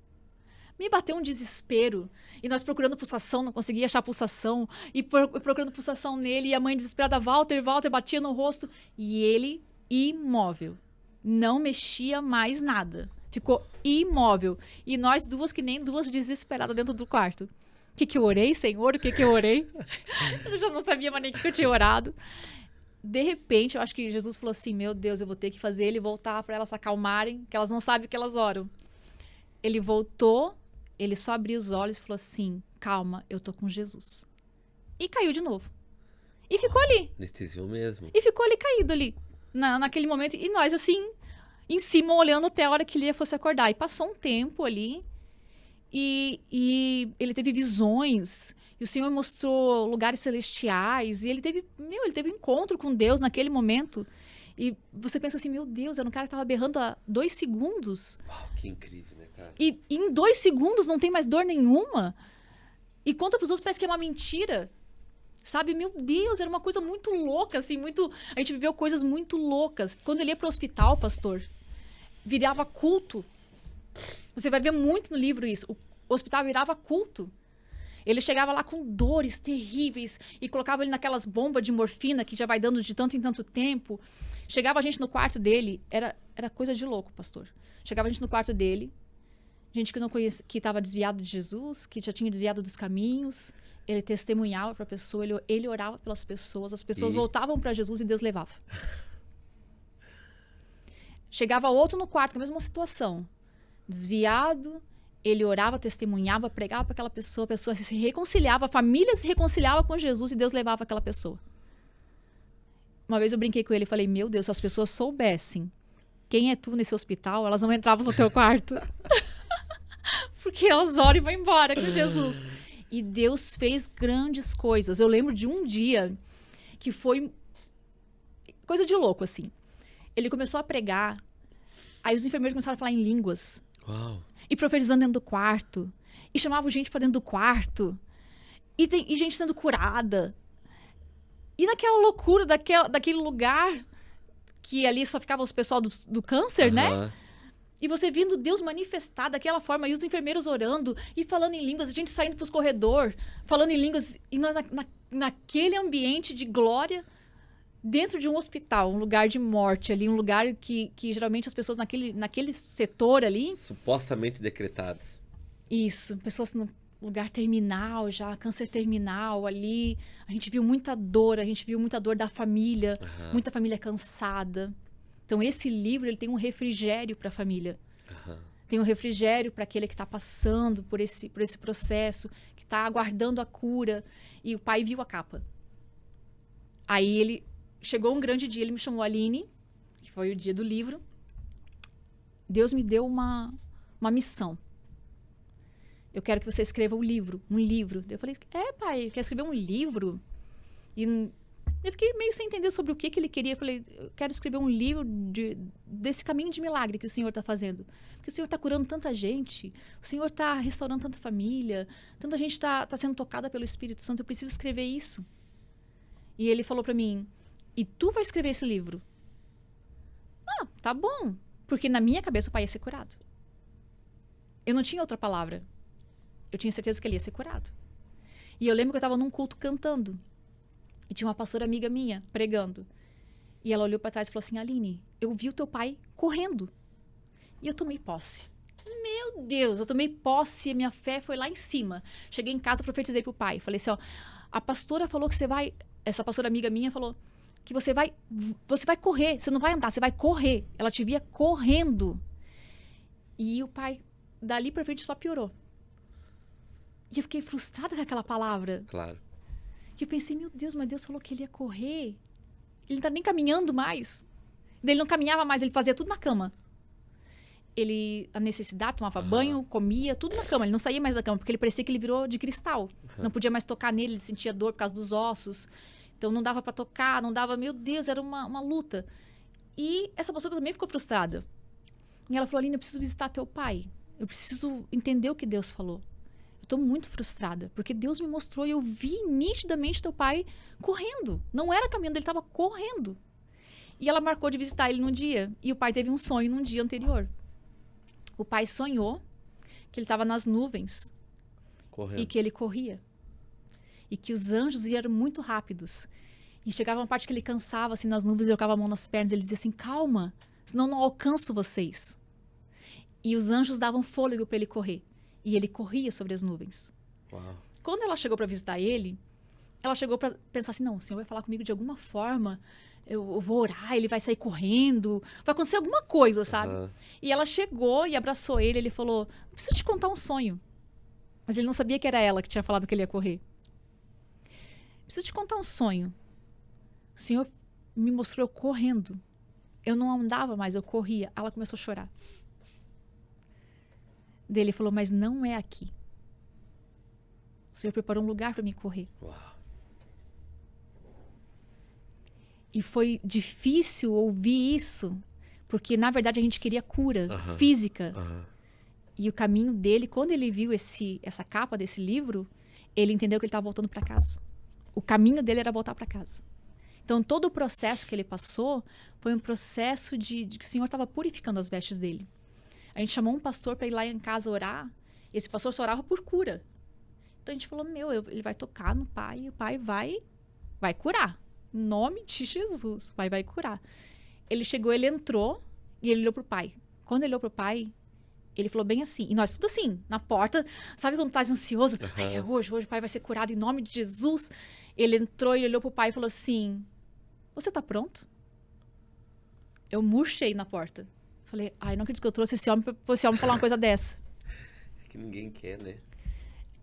Me bateu um desespero. E nós procurando pulsação, não conseguia achar pulsação. E procurando pulsação nele. E a mãe desesperada, Walter, batia no rosto. E ele, imóvel. Não mexia mais nada. Ficou imóvel. E nós duas, que nem duas desesperadas dentro do quarto. O que eu orei, Senhor? O que eu orei? Eu já não sabia mais nem o que eu tinha orado. De repente, eu acho que Jesus falou assim, meu Deus, eu vou ter que fazer ele voltar para elas se acalmarem, que elas não sabem o que elas oram. Ele voltou, ele só abriu os olhos e falou assim, calma, eu tô com Jesus. E caiu de novo. E ficou ali. Anestesiou mesmo. E ficou ali caído ali, naquele momento. E nós assim, em cima, olhando até a hora que ele fosse acordar. E passou um tempo ali. E ele teve visões, e o Senhor mostrou lugares celestiais, e ele teve um encontro com Deus naquele momento. E você pensa assim, meu Deus, era um cara que estava berrando há 2 segundos. Uau, que incrível, né, cara? E em 2 segundos não tem mais dor nenhuma. E conta pros outros, parece que é uma mentira. Sabe, meu Deus, era uma coisa muito louca, assim, a gente viveu coisas muito loucas. Quando ele ia pro hospital, pastor, virava culto. Você vai ver muito no livro isso. O hospital virava culto. Ele chegava lá com dores terríveis e colocava ele naquelas bombas de morfina que já vai dando de tanto em tanto tempo. Chegava a gente no quarto dele, era coisa de louco, pastor. Chegava a gente no quarto dele, gente que não conhecia, que estava desviado de Jesus, que já tinha desviado dos caminhos. Ele testemunhava para a pessoa, ele orava pelas pessoas, as pessoas voltavam para Jesus e Deus levava. Chegava outro no quarto, com a mesma situação. Desviado, ele orava, testemunhava, pregava para aquela pessoa, a pessoa se reconciliava, a família se reconciliava com Jesus e Deus levava aquela pessoa. Uma vez eu brinquei com ele e falei, meu Deus, se as pessoas soubessem quem é tu nesse hospital, elas não entravam no teu quarto. Porque elas oram e vão embora com Jesus. E Deus fez grandes coisas. Eu lembro de um dia que foi coisa de louco, assim. Ele começou a pregar, aí os enfermeiros começaram a falar em línguas. Uau. E profetizando dentro do quarto. E chamavam gente pra dentro do quarto. E gente sendo curada. E naquela loucura daquele lugar que ali só ficava os pessoal do câncer, né? E você vendo Deus manifestar daquela forma. E os enfermeiros orando e falando em línguas. A gente saindo pros corredores, falando em línguas. E nós naquele ambiente de glória, dentro de um hospital, um lugar de morte ali, um lugar que geralmente as pessoas naquele setor ali... Supostamente decretados. Isso, pessoas no lugar terminal já, câncer terminal ali. A gente viu muita dor da família, muita família cansada. Então esse livro, ele tem um refrigério para a família. Tem um refrigério para aquele que está passando por esse processo, que está aguardando a cura. E o pai viu a capa. Aí ele... Chegou um grande dia, ele me chamou, Aline, que foi o dia do livro. Deus me deu uma missão. Eu quero que você escreva um livro. Eu falei, pai, quer escrever um livro? E eu fiquei meio sem entender sobre o que ele queria. Eu falei, eu quero escrever um livro desse caminho de milagre que o Senhor está fazendo. Porque o Senhor está curando tanta gente, o Senhor está restaurando tanta família, tanta gente está sendo tocada pelo Espírito Santo, eu preciso escrever isso. E ele falou para mim, e tu vai escrever esse livro? Ah, tá bom. Porque na minha cabeça o pai ia ser curado. Eu não tinha outra palavra. Eu tinha certeza que ele ia ser curado. E eu lembro que eu estava num culto cantando. E tinha uma pastora amiga minha pregando. E ela olhou para trás e falou assim, Aline, eu vi o teu pai correndo. E eu tomei posse. Meu Deus, eu tomei posse e minha fé foi lá em cima. Cheguei em casa, profetizei pro pai. Falei assim, ó, a pastora falou que você vai... Essa pastora amiga minha falou... que você vai correr, você não vai andar, você vai correr. Ela te via correndo. E o pai, dali pra frente, só piorou. E eu fiquei frustrada com aquela palavra. Claro. E eu pensei, meu Deus, mas Deus falou que ele ia correr. Ele não tá nem caminhando mais. Ele não caminhava mais, ele fazia tudo na cama. A necessidade, tomava banho, comia, tudo na cama. Ele não saía mais da cama, porque ele parecia que ele virou de cristal. Não podia mais tocar nele, ele sentia dor por causa dos ossos. Então não dava para tocar, não dava... Meu Deus, era uma luta. E essa pastora também ficou frustrada. E ela falou, Aline, eu preciso visitar teu pai. Eu preciso entender o que Deus falou. eu tô muito frustrada, porque Deus me mostrou e eu vi nitidamente teu pai correndo. Não era caminhando, ele estava correndo. E ela marcou de visitar ele num dia. E o pai teve um sonho num dia anterior. O pai sonhou que ele estava nas nuvens Correndo. e que ele corria. E que os anjos iam muito rápidos. E chegava uma parte que ele cansava, assim, nas nuvens, ele colocava a mão nas pernas, ele dizia assim, calma, senão eu não alcanço vocês. E os anjos davam fôlego para ele correr. E ele corria sobre as nuvens. Uau. Quando ela chegou para visitar ele, ela chegou para pensar assim, não, o Senhor vai falar comigo de alguma forma, eu vou orar, ele vai sair correndo, vai acontecer alguma coisa, sabe? Aham. E ela chegou e abraçou ele, ele falou, preciso te contar um sonho. Mas ele não sabia que era ela que tinha falado que ele ia correr. Preciso te contar um sonho. O Senhor me mostrou eu correndo. Eu não andava mais, eu corria. Ela começou a chorar. Daí ele falou, mas não é aqui. O Senhor preparou um lugar para mim correr. Uau. E foi difícil ouvir isso, porque na verdade a gente queria cura Aham. física. Aham. E o caminho dele, quando ele viu essa capa desse livro, ele entendeu que ele estava voltando para casa. O caminho dele era voltar para casa. Então, todo o processo que ele passou foi um processo de que o Senhor estava purificando as vestes dele. A gente chamou um pastor para ir lá em casa orar. E esse pastor só orava por cura. Então, a gente falou, ele vai tocar no pai e o pai vai curar. Em nome de Jesus, vai curar. Ele chegou, ele entrou e ele olhou pro pai. Quando ele olhou pro pai, ele falou bem assim. E nós tudo assim, na porta. Sabe quando tu estás ansioso? Ai, hoje o pai vai ser curado em nome de Jesus. Ele entrou e olhou pro pai e falou assim, você tá pronto? Eu murchei na porta. Falei, ai, não acredito que eu trouxe esse homem pra esse homem falar uma coisa dessa. É que ninguém quer, né?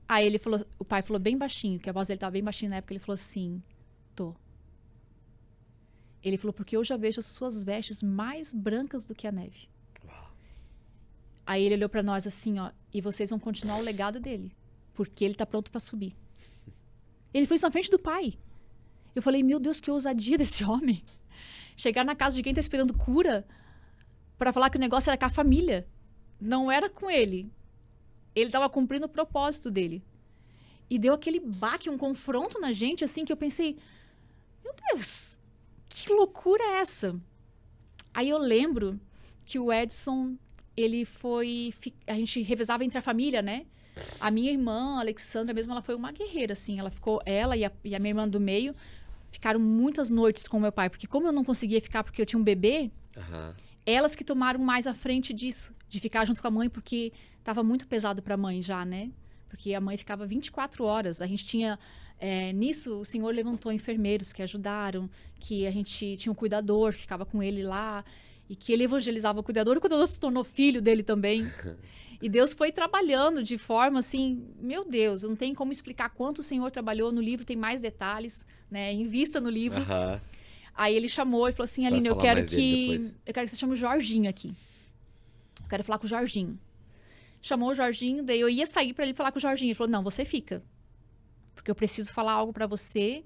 Aí ele falou, o pai falou bem baixinho, que a voz dele estava bem baixinho na época, ele falou assim, tô. Ele falou, porque eu já vejo as suas vestes mais brancas do que a neve. Uau. Aí ele olhou pra nós assim, ó, e vocês vão continuar o legado dele, porque ele tá pronto pra subir. Ele falou isso na frente do pai. Eu falei, meu Deus, que ousadia desse homem. Chegar na casa de quem tá esperando cura para falar que o negócio era com a família. Não era com ele. Ele estava cumprindo o propósito dele. E deu aquele baque, um confronto na gente, assim, que eu pensei, meu Deus, que loucura é essa? Aí eu lembro que o Edson, ele foi... A gente revezava entre a família, né? A minha irmã, a Alexandra mesmo, ela foi uma guerreira, assim. Ela e a minha irmã do meio ficaram muitas noites com o meu pai. Porque como eu não conseguia ficar porque eu tinha um bebê, Aham. elas que tomaram mais à frente disso. De ficar junto com a mãe, porque estava muito pesado para a mãe já, né? Porque a mãe ficava 24 horas. A gente tinha... nisso, o Senhor levantou enfermeiros que ajudaram. Que a gente tinha um cuidador que ficava com ele lá. E que ele evangelizava o cuidador se tornou filho dele também. E Deus foi trabalhando de forma assim, meu Deus, não tem como explicar quanto o Senhor trabalhou. No livro tem mais detalhes, né? Invista no livro. Aham. Aí ele chamou e falou assim, Vai Aline, eu falar quero mais dele depois. que você chame o Jorginho aqui. Eu quero falar com o Jorginho. Chamou o Jorginho, daí eu ia sair pra ele falar com o Jorginho. Ele falou, não, você fica. Porque eu preciso falar algo pra você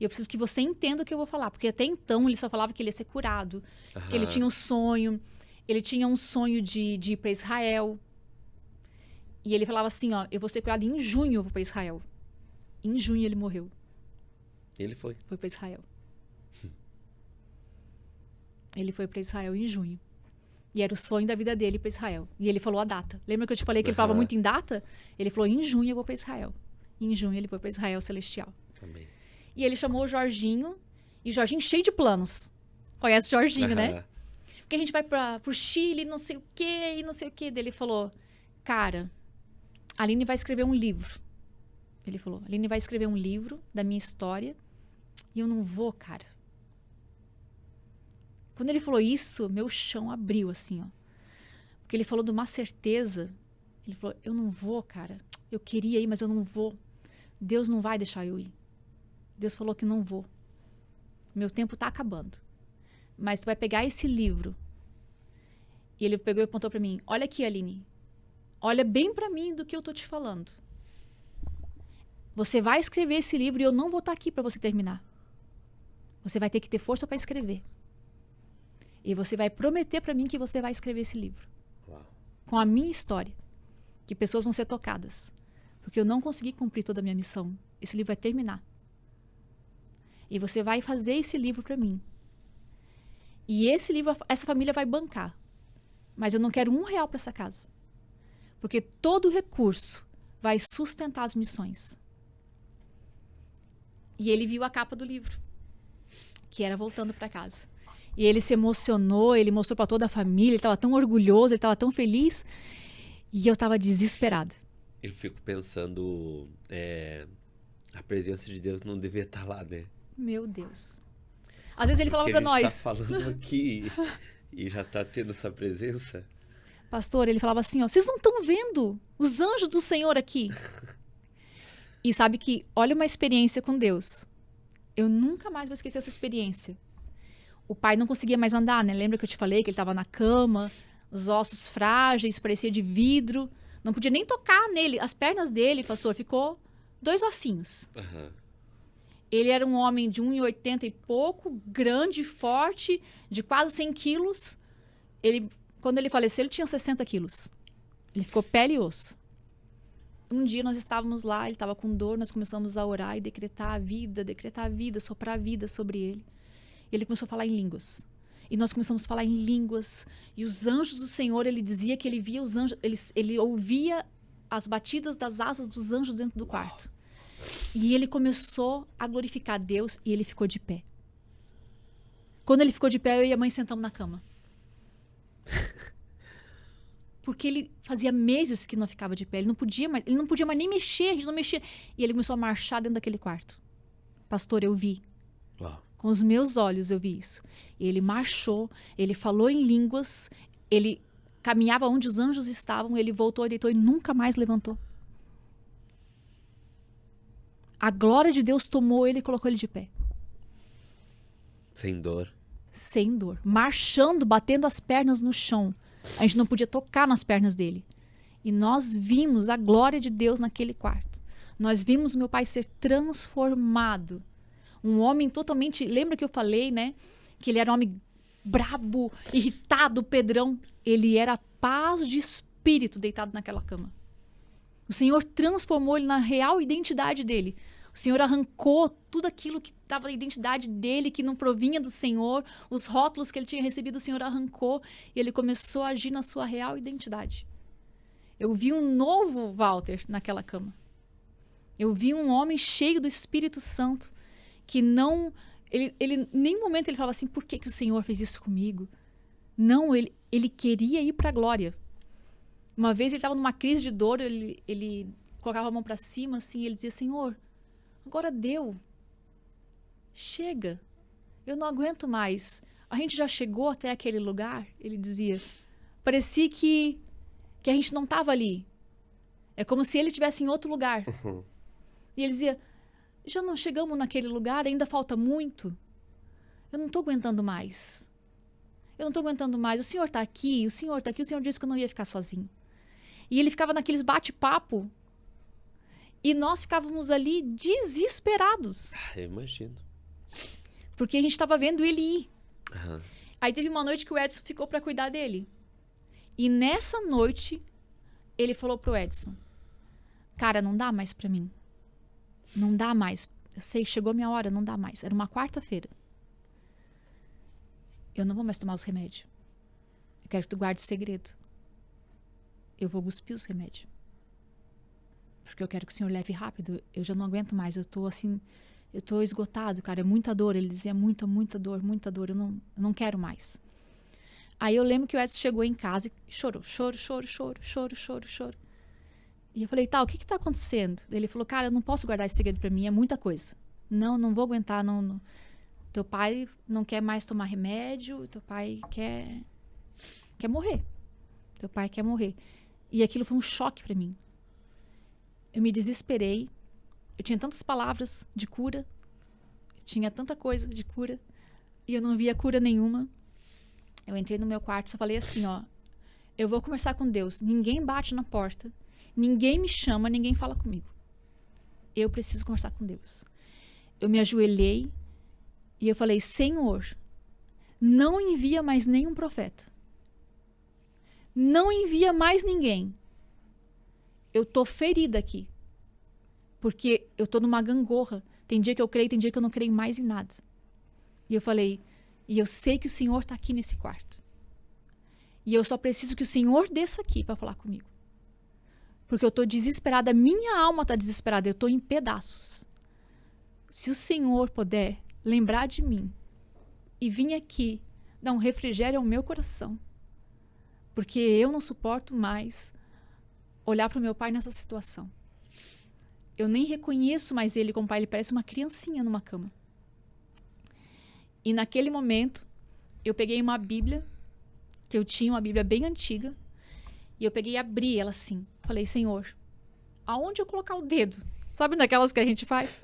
e eu preciso que você entenda o que eu vou falar. Porque até então ele só falava que ele ia ser curado, que ele Aham. tinha um sonho. Ele tinha um sonho de ir pra Israel. E ele falava assim, ó, eu vou ser curado em junho, eu vou pra Israel. Em junho ele morreu. Ele foi. Foi pra Israel. Ele foi pra Israel em junho. E era o sonho da vida dele ir pra Israel. E ele falou a data. Lembra que eu te falei que ele falava Aham. muito em data? Ele falou, em junho eu vou pra Israel. Em junho ele foi pra Israel Celestial. Também. E ele chamou o Jorginho. E o Jorginho cheio de planos. Conhece o Jorginho, né? Aham. Porque a gente vai pro Chile, não sei o quê, e não sei o quê. Daí ele falou, cara, a Aline vai escrever um livro. Ele falou, a Aline vai escrever um livro da minha história. E eu não vou, cara. Quando ele falou isso, meu chão abriu, assim, ó. Porque ele falou de uma certeza. Ele falou, eu não vou, cara. Eu queria ir, mas eu não vou. Deus não vai deixar eu ir. Deus falou que não vou. Meu tempo tá acabando. Mas tu vai pegar esse livro. E ele pegou e apontou pra mim. Olha aqui, Aline. Olha bem pra mim do que eu tô te falando. Você vai escrever esse livro e eu não vou estar aqui pra você terminar. Você vai ter que ter força pra escrever. E você vai prometer pra mim que você vai escrever esse livro. Uau. Com a minha história. Que pessoas vão ser tocadas. porque eu não consegui cumprir toda a minha missão. Esse livro vai terminar. E você vai fazer esse livro para mim. E esse livro, essa família vai bancar. Mas eu não quero R$1 para essa casa. Porque todo o recurso vai sustentar as missões. E ele viu a capa do livro, que era Voltando para Casa. E ele se emocionou, ele mostrou para toda a família, ele estava tão orgulhoso, ele estava tão feliz. E eu estava desesperada. Eu fico pensando, a presença de Deus não devia estar lá, né? Meu Deus. Às vezes ele falava para nós. A gente tá falando aqui e já tá tendo essa presença. Pastor, ele falava assim, ó, vocês não estão vendo os anjos do Senhor aqui? E sabe que, olha uma experiência com Deus. Eu nunca mais vou esquecer essa experiência. O pai não conseguia mais andar, né? Lembra que eu te falei que ele estava na cama, os ossos frágeis, parecia de vidro. Não podia nem tocar nele. As pernas dele, pastor, ficou 2 ossinhos. Uhum. Ele era um homem de 1,80 e pouco, grande, forte, de quase 100 quilos. Quando ele faleceu, ele tinha 60 quilos. Ele ficou pele e osso. Um dia nós estávamos lá, ele estava com dor, nós começamos a orar e decretar a vida, soprar a vida sobre ele. E ele começou a falar em línguas. E nós começamos a falar em línguas. E os anjos do Senhor, ele dizia que ele via os anjos, ele ouvia as batidas das asas dos anjos dentro do quarto. E ele começou a glorificar Deus e ele ficou de pé. Quando ele ficou de pé, eu e a mãe sentamos na cama. Porque ele fazia meses que não ficava de pé. Ele não podia mais nem mexer, a gente não mexia. E ele começou a marchar dentro daquele quarto. Pastor, eu vi. Uau. Com os meus olhos eu vi isso. Ele marchou, ele falou em línguas, ele caminhava onde os anjos estavam, ele voltou, deitou e nunca mais levantou. A glória de Deus tomou ele e colocou ele de pé. Sem dor. Sem dor. Marchando, batendo as pernas no chão. A gente não podia tocar nas pernas dele. E nós vimos a glória de Deus naquele quarto. Nós vimos meu pai ser transformado. Um homem totalmente... Lembra que eu falei, né? Que ele era um homem brabo, irritado, Pedrão. Ele era paz de espírito deitado naquela cama. O Senhor transformou ele na real identidade dele. O Senhor arrancou tudo aquilo que estava na identidade dele, que não provinha do Senhor. Os rótulos que ele tinha recebido, o Senhor arrancou. E ele começou a agir na sua real identidade. Eu vi um novo Walter naquela cama. Eu vi um homem cheio do Espírito Santo, que não... Ele nenhum momento ele falava assim, por que o Senhor fez isso comigo? Não, ele queria ir para a glória. Uma vez ele estava numa crise de dor, ele colocava a mão para cima assim, e ele dizia, Senhor, agora deu. Chega. Eu não aguento mais. A gente já chegou até aquele lugar, ele dizia. Parecia que a gente não estava ali. É como se ele estivesse em outro lugar. Uhum. E ele dizia, já não chegamos naquele lugar, ainda falta muito. Eu não estou aguentando mais. Eu não estou aguentando mais. O Senhor está aqui, o Senhor está aqui. O Senhor disse que eu não ia ficar sozinho. E ele ficava naqueles bate-papo. E nós ficávamos ali desesperados. Eu imagino. Porque a gente estava vendo ele ir. Uhum. Aí teve uma noite que o Edson ficou para cuidar dele. E nessa noite, ele falou pro Edson, cara, não dá mais para mim. Não dá mais. Eu sei, chegou a minha hora, não dá mais. Era uma quarta-feira. Eu não vou mais tomar os remédios. Eu quero que tu guarde segredo. Eu vou cuspir os remédios. Porque eu quero que o Senhor leve rápido. Eu já não aguento mais. Eu tô assim... Eu tô esgotado, cara. É muita dor. Ele dizia muita dor, muita dor. Eu não quero mais. Aí eu lembro que o Edson chegou em casa e chorou. Choro. E eu falei, tá, o que tá acontecendo? Ele falou, cara, eu não posso guardar esse segredo pra mim. É muita coisa. Não vou aguentar. Não. Teu pai não quer mais tomar remédio. Teu pai quer morrer. Teu pai quer morrer. E aquilo foi um choque pra mim. Eu me desesperei. Eu tinha tantas palavras de cura. Eu tinha tanta coisa de cura. E eu não via cura nenhuma. Eu entrei no meu quarto e só falei assim, ó. Eu vou conversar com Deus. Ninguém bate na porta. Ninguém me chama, ninguém fala comigo. Eu preciso conversar com Deus. Eu me ajoelhei e eu falei, Senhor, não envia mais nenhum profeta. Não envia mais ninguém. Eu tô ferida aqui. Porque eu tô numa gangorra. Tem dia que eu creio, tem dia que eu não creio mais em nada. E eu falei, e eu sei que o Senhor tá aqui nesse quarto. E eu só preciso que o Senhor desça aqui para falar comigo. Porque eu tô desesperada, minha alma tá desesperada, eu tô em pedaços. Se o Senhor puder lembrar de mim e vir aqui dar um refrigério ao meu coração, porque eu não suporto mais olhar para o meu pai nessa situação. Eu nem reconheço mais ele como pai, ele parece uma criancinha numa cama. E naquele momento, eu peguei uma Bíblia, que eu tinha uma Bíblia bem antiga, e eu peguei e abri ela assim. Falei, Senhor, aonde eu colocar o dedo? Sabe daquelas que a gente faz?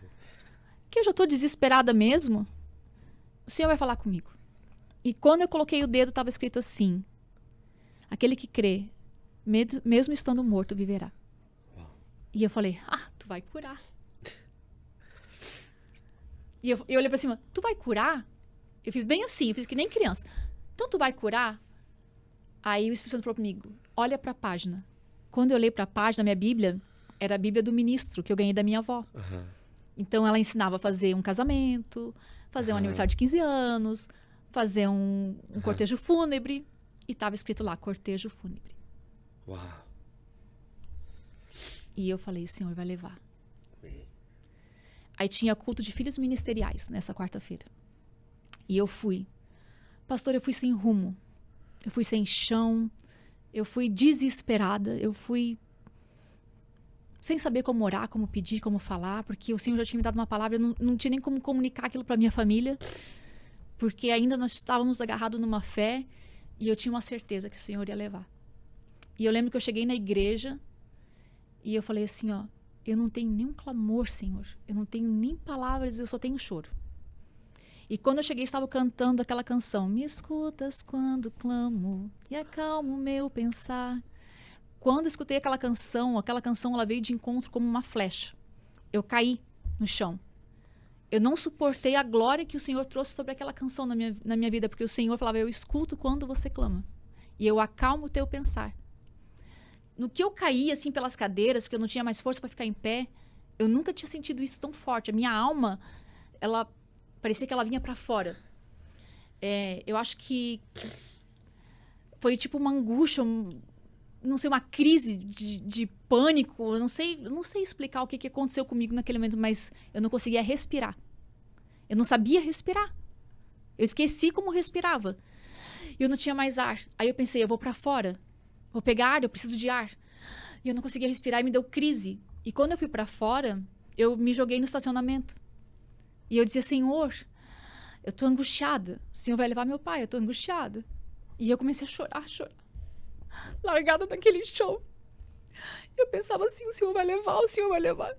Que eu já estou desesperada mesmo. O Senhor vai falar comigo. E quando eu coloquei o dedo, estava escrito assim, aquele que crê, mesmo estando morto, viverá. E eu falei, tu vai curar. E eu olhei pra cima, tu vai curar? Eu fiz bem assim, eu fiz que nem criança. Então tu vai curar? Aí o Espírito Santo falou comigo, olha pra página. Quando eu olhei pra página, minha Bíblia era a Bíblia do ministro, que eu ganhei da minha avó. Uhum. Então ela ensinava a fazer um casamento, fazer um aniversário de 15 anos, fazer um cortejo fúnebre. E estava escrito lá, cortejo fúnebre. Uau. E eu falei, o Senhor vai levar. Aí tinha culto de filhos ministeriais nessa quarta-feira. E eu fui. Pastor, eu fui sem rumo. Eu fui sem chão. Eu fui desesperada. Eu fui sem saber como orar, como pedir, como falar. Porque o Senhor já tinha me dado uma palavra. Eu não tinha nem como comunicar aquilo para minha família. Porque ainda nós estávamos agarrados numa fé. E eu tinha uma certeza que o Senhor ia levar. E eu lembro que eu cheguei na igreja. E eu falei assim, eu não tenho nenhum clamor, Senhor. Eu não tenho nem palavras, eu só tenho choro. E quando eu cheguei, estava cantando aquela canção. Me escutas quando clamo e acalmo o meu pensar. Quando eu escutei aquela canção ela veio de encontro como uma flecha. Eu caí no chão. Eu não suportei a glória que o Senhor trouxe sobre aquela canção na minha vida, porque o Senhor falava, eu escuto quando você clama. E eu acalmo o teu pensar. No que eu caí, assim, pelas cadeiras, que eu não tinha mais força para ficar em pé, eu nunca tinha sentido isso tão forte. A minha alma, ela parecia que ela vinha para fora. Eu acho que foi tipo uma angústia, não sei, uma crise de pânico. Eu não sei explicar o que aconteceu comigo naquele momento, mas eu não conseguia respirar. Eu não sabia respirar. Eu esqueci como respirava. E eu não tinha mais ar. Aí eu pensei, eu vou para fora. Vou pegar ar, eu preciso de ar. E eu não conseguia respirar e me deu crise. E quando eu fui para fora, eu me joguei no estacionamento. E eu dizia, Senhor, eu tô angustiada. O Senhor vai levar meu pai, eu tô angustiada. E eu comecei a chorar. Largada naquele chão. Eu pensava assim, o Senhor vai levar.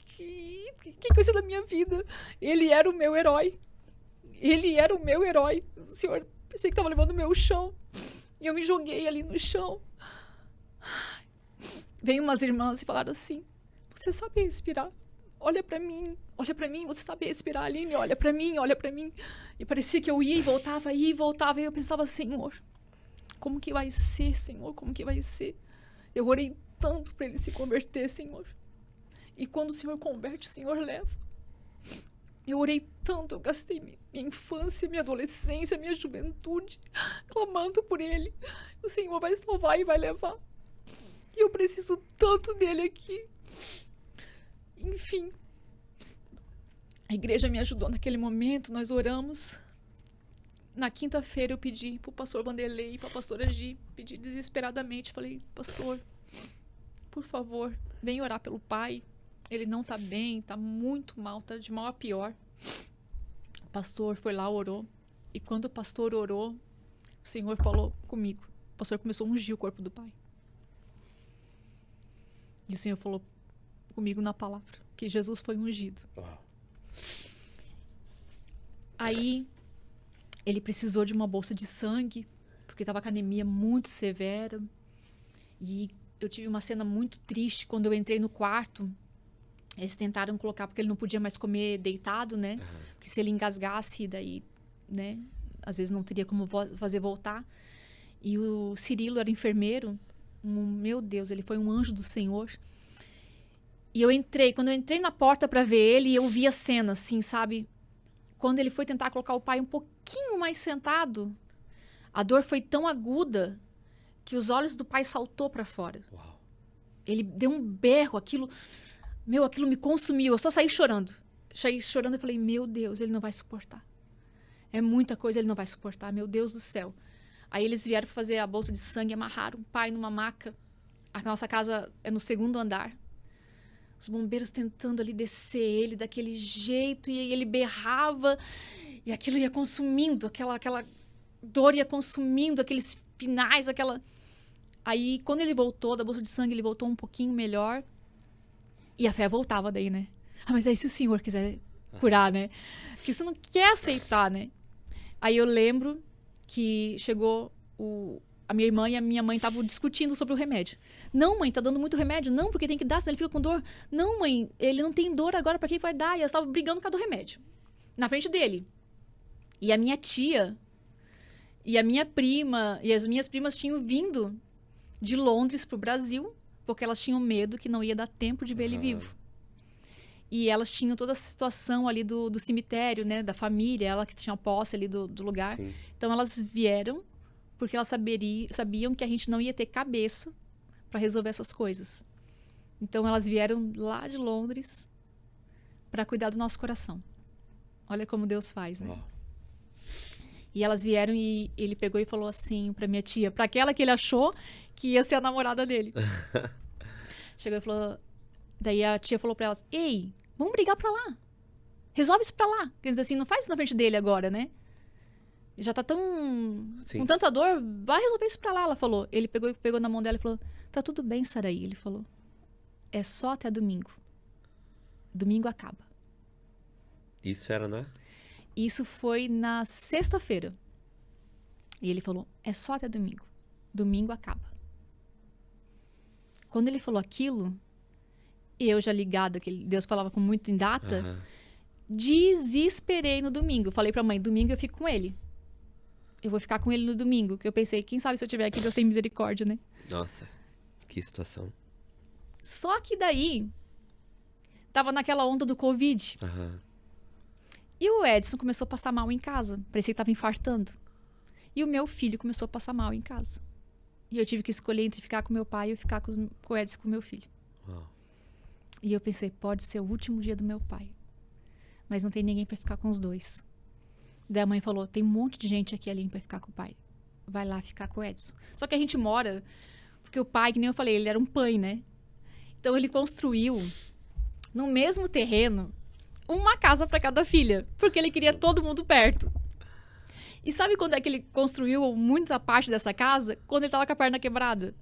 Que coisa da minha vida. Ele era o meu herói. O Senhor, pensei que estava levando o meu chão. E eu me joguei ali no chão. Veio umas irmãs e falaram assim, você sabe respirar? Olha pra mim, você sabe respirar, Aline? Olha pra mim. E parecia que eu ia e voltava, e eu pensava, Senhor, como que vai ser, Senhor? Como que vai ser? Eu orei tanto pra ele se converter, Senhor. E quando o Senhor converte, o Senhor leva. Eu orei tanto, eu gastei minha infância, minha adolescência, minha juventude, clamando por ele. O Senhor vai salvar e vai levar. E eu preciso tanto dele aqui. Enfim, a igreja me ajudou naquele momento, nós oramos. Na quinta-feira eu pedi pro pastor Vanderlei e pra pastora Gi, pedi desesperadamente, falei, pastor, por favor, vem orar pelo pai. Ele não tá bem, tá muito mal, tá de mal a pior. O pastor foi lá, orou. E quando o pastor orou, o Senhor falou comigo. O pastor começou a ungir o corpo do pai. E o Senhor falou comigo na palavra que Jesus foi ungido. Aí, ele precisou de uma bolsa de sangue, porque estava com anemia muito severa. E eu tive uma cena muito triste quando eu entrei no quarto. Eles tentaram colocar, porque ele não podia mais comer deitado, né? Porque se ele engasgasse, daí, né? Às vezes não teria como fazer voltar. E o Cirilo era enfermeiro. Meu Deus, ele foi um anjo do Senhor. E quando eu entrei na porta pra ver ele, eu vi a cena, assim, sabe? Quando ele foi tentar colocar o pai um pouquinho mais sentado, a dor foi tão aguda que os olhos do pai saltou pra fora. Uau. Ele deu um berro, aquilo me consumiu. Eu só saí chorando. Saí chorando e falei, meu Deus, ele não vai suportar. É muita coisa, ele não vai suportar, meu Deus do céu. Aí eles vieram pra fazer a bolsa de sangue, amarraram o pai numa maca. A nossa casa é no 2º andar. Os bombeiros tentando ali descer ele daquele jeito, e aí ele berrava, e aquilo ia consumindo, aquela dor ia consumindo, aqueles finais, Aí, quando ele voltou da bolsa de sangue, ele voltou um pouquinho melhor, e a fé voltava daí, né? Ah, mas aí se o senhor quiser curar, né? Porque você não quer aceitar, né? Aí eu lembro que chegou a minha irmã e a minha mãe estavam discutindo sobre o remédio. Não, mãe, tá dando muito remédio. Não, porque tem que dar, senão ele fica com dor. Não, mãe, ele não tem dor agora, pra que vai dar? E elas estavam brigando por causa do remédio. Na frente dele. E a minha tia e a minha prima e as minhas primas tinham vindo de Londres pro Brasil, porque elas tinham medo que não ia dar tempo de ver ele vivo. E elas tinham toda a situação ali do cemitério, né? Da família, ela que tinha posse ali do lugar. Sim. Então elas vieram porque elas sabiam que a gente não ia ter cabeça para resolver essas coisas. Então elas vieram lá de Londres para cuidar do nosso coração. Olha como Deus faz, né? Uau. E elas vieram e ele pegou e falou assim para minha tia, para aquela que ele achou que ia ser a namorada dele. Chegou e falou, daí a tia falou para elas, ei, vamos brigar para lá. Resolve isso para lá. Quer dizer assim, não faz isso na frente dele agora, né? Já tá com tanta dor, vai resolver isso pra lá, ela falou. Ele pegou na mão dela e falou, tá tudo bem, Saraí. Ele falou, é só até domingo. Domingo acaba. Isso era, né? Isso foi na sexta-feira. E ele falou, é só até domingo. Domingo acaba. Quando ele falou aquilo, eu já ligada, que Deus falava com muito em data, desesperei no domingo. Falei pra mãe, domingo eu fico com ele. Eu vou ficar com ele no domingo. Que eu pensei, quem sabe se eu tiver aqui, Deus tem misericórdia, né? Nossa, que situação. Só que daí, tava naquela onda do Covid. E o Edson começou a passar mal em casa. Parecia que tava infartando. E o meu filho começou a passar mal em casa. E eu tive que escolher entre ficar com meu pai ou ficar com o Edson com o meu filho. Uau. E eu pensei, pode ser o último dia do meu pai. Mas não tem ninguém pra ficar com os dois. Daí a mãe falou, tem um monte de gente aqui ali pra ficar com o pai. Vai lá ficar com o Edson. Só que a gente mora... Porque o pai, que nem eu falei, ele era um pai, né? Então ele construiu, no mesmo terreno, uma casa pra cada filha. Porque ele queria todo mundo perto. E sabe quando é que ele construiu muita parte dessa casa? Quando ele tava com a perna quebrada.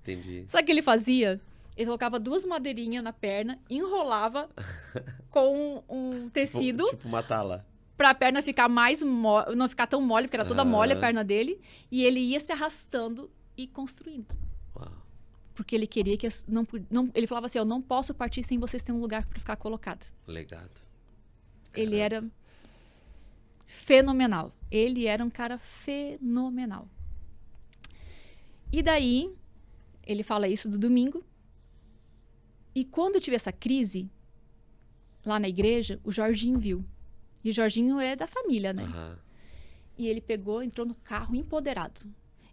Entendi. Sabe o que ele fazia? Ele colocava 2 madeirinhas na perna, enrolava com um tecido... Tipo uma tala. Pra perna ficar não ficar tão mole, porque era toda mole a perna dele. E ele ia se arrastando e construindo. Uau. Porque ele queria que... ele falava assim, eu não posso partir sem vocês terem um lugar pra ficar colocado. Legado. Ele era fenomenal. Ele era um cara fenomenal. E daí, ele fala isso do domingo. E quando eu tive essa crise, lá na igreja, o Jorginho viu. E o Jorginho é da família, né? E ele pegou, entrou no carro empoderado.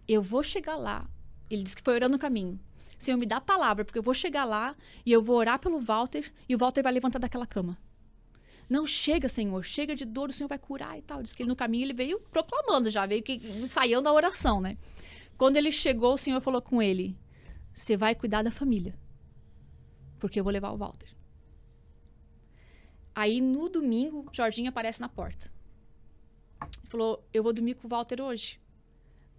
Eu vou chegar lá. Ele disse que foi orando no caminho. Senhor, me dá a palavra, porque eu vou chegar lá e eu vou orar pelo Walter e o Walter vai levantar daquela cama. Não, chega, Senhor. Chega de dor, o Senhor vai curar e tal. Diz que ele, no caminho ele veio proclamando já, veio ensaiando a oração, né? Quando ele chegou, o Senhor falou com ele, você vai cuidar da família, porque eu vou levar o Walter. Aí, no domingo, Jorginho aparece na porta. Ele falou, eu vou dormir com o Walter hoje.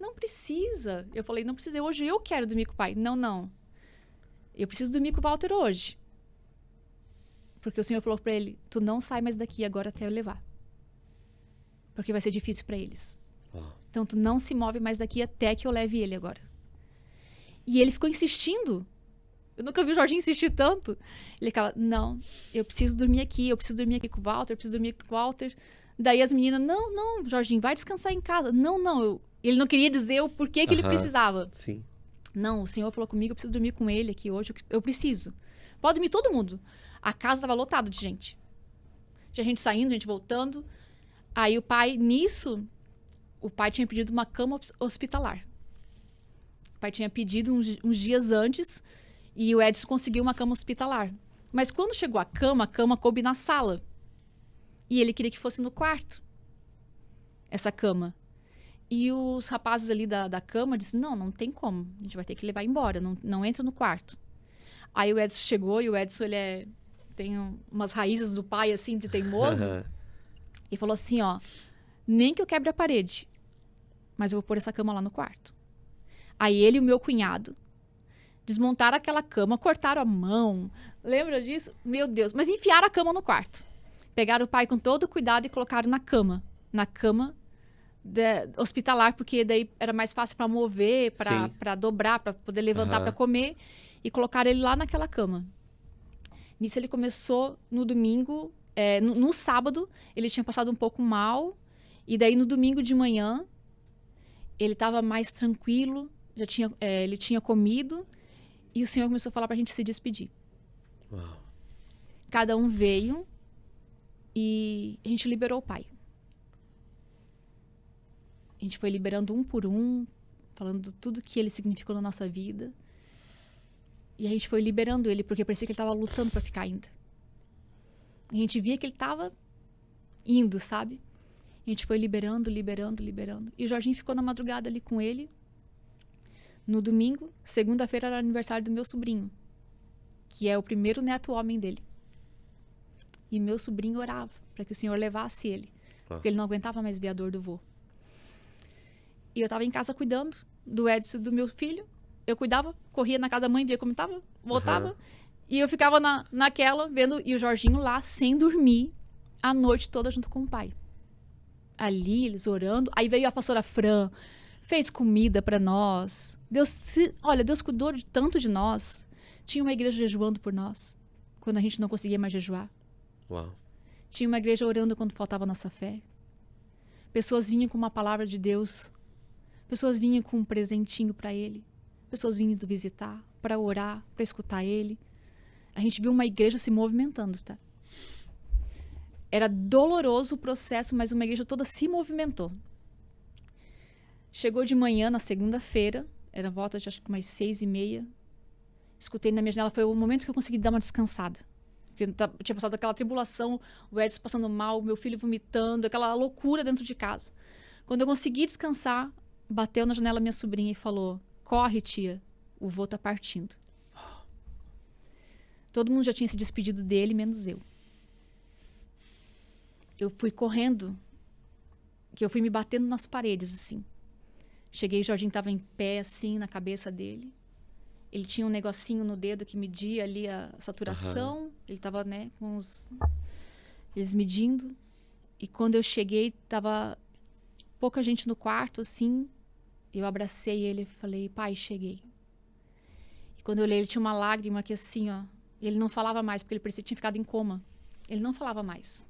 Não precisa. Eu falei, não precisa. Hoje eu quero dormir com o pai. Não, não. Eu preciso dormir com o Walter hoje. Porque o Senhor falou pra ele, tu não sai mais daqui agora até eu levar. Porque vai ser difícil pra eles. Então, tu não se move mais daqui até que eu leve ele agora. E ele ficou insistindo. Eu nunca vi o Jorginho insistir tanto. Ele ficava, não, eu preciso dormir aqui com o Walter, eu preciso dormir com o Walter. Daí as meninas, não, Jorginho, vai descansar em casa. Não, ele não queria dizer o porquê que ele precisava. Sim. Não, o senhor falou comigo, eu preciso dormir com ele aqui hoje, eu preciso. Pode dormir todo mundo. A casa estava lotada de gente. Tinha gente saindo, gente voltando. Aí o pai, nisso, o pai tinha pedido uma cama hospitalar. O pai tinha pedido uns dias antes e o Edson conseguiu uma cama hospitalar. Mas quando chegou a cama coube na sala. E ele queria que fosse no quarto, essa cama. E os rapazes ali da cama disseram, não tem como. A gente vai ter que levar embora, não entra no quarto. Aí o Edson chegou e o Edson, tem umas raízes do pai, assim, de teimoso. E falou assim, ó, nem que eu quebre a parede, mas eu vou pôr essa cama lá no quarto. Aí ele e o meu cunhado desmontaram aquela cama, cortaram a mão. Lembra disso? Meu Deus. Mas enfiaram a cama no quarto. Pegaram o pai com todo cuidado e colocaram na cama. Na cama hospitalar, porque daí era mais fácil para mover, para dobrar, para poder levantar para comer. E colocaram ele lá naquela cama. Nisso ele começou no domingo, no sábado, ele tinha passado um pouco mal. E daí no domingo de manhã, ele estava mais tranquilo, ele tinha comido. E o Senhor começou a falar para a gente se despedir. Uau. Cada um veio e a gente liberou o pai. A gente foi liberando um por um, falando tudo que ele significou na nossa vida. E a gente foi liberando ele, porque parecia que ele estava lutando para ficar ainda. A gente via que ele estava indo, sabe? A gente foi liberando. E o Jorginho ficou na madrugada ali com ele. No domingo, segunda-feira, era aniversário do meu sobrinho, que é o primeiro neto homem dele. E meu sobrinho orava para que o Senhor levasse ele, porque ele não aguentava mais ver a dor do vô. E eu estava em casa cuidando do Edson, do meu filho. Eu cuidava, corria na casa da mãe, via como estava, voltava. E eu ficava naquela, vendo, e o Jorginho lá, sem dormir, a noite toda junto com o pai. Ali, eles orando. Aí veio a pastora Fran, fez comida para nós. Deus cuidou tanto de nós. Tinha uma igreja jejuando por nós, quando a gente não conseguia mais jejuar. Uau. Tinha uma igreja orando quando faltava a nossa fé. Pessoas vinham com uma palavra de Deus. Pessoas vinham com um presentinho para ele. Pessoas vindo visitar, para orar, para escutar ele. A gente viu uma igreja se movimentando, tá? Era doloroso o processo, mas uma igreja toda se movimentou. Chegou de manhã, na segunda-feira, era volta de acho que umas 6:30. Escutei na minha janela, foi o momento que eu consegui dar uma descansada. Porque eu tinha passado aquela tribulação, o Edson passando mal, meu filho vomitando, aquela loucura dentro de casa. Quando eu consegui descansar, bateu na janela minha sobrinha e falou, corre, tia, o vô tá partindo. Todo mundo já tinha se despedido dele, menos eu. Eu fui correndo, que eu fui me batendo nas paredes, assim. Cheguei, o Jorginho estava em pé, assim, na cabeça dele. Ele tinha um negocinho no dedo que media ali a saturação. Ele estava, né, eles medindo. E quando eu cheguei, tava pouca gente no quarto, assim. Eu abracei ele e falei, pai, cheguei. E quando eu olhei, ele tinha uma lágrima que assim, ó. Ele não falava mais, porque ele parecia que tinha ficado em coma. Ele não falava mais.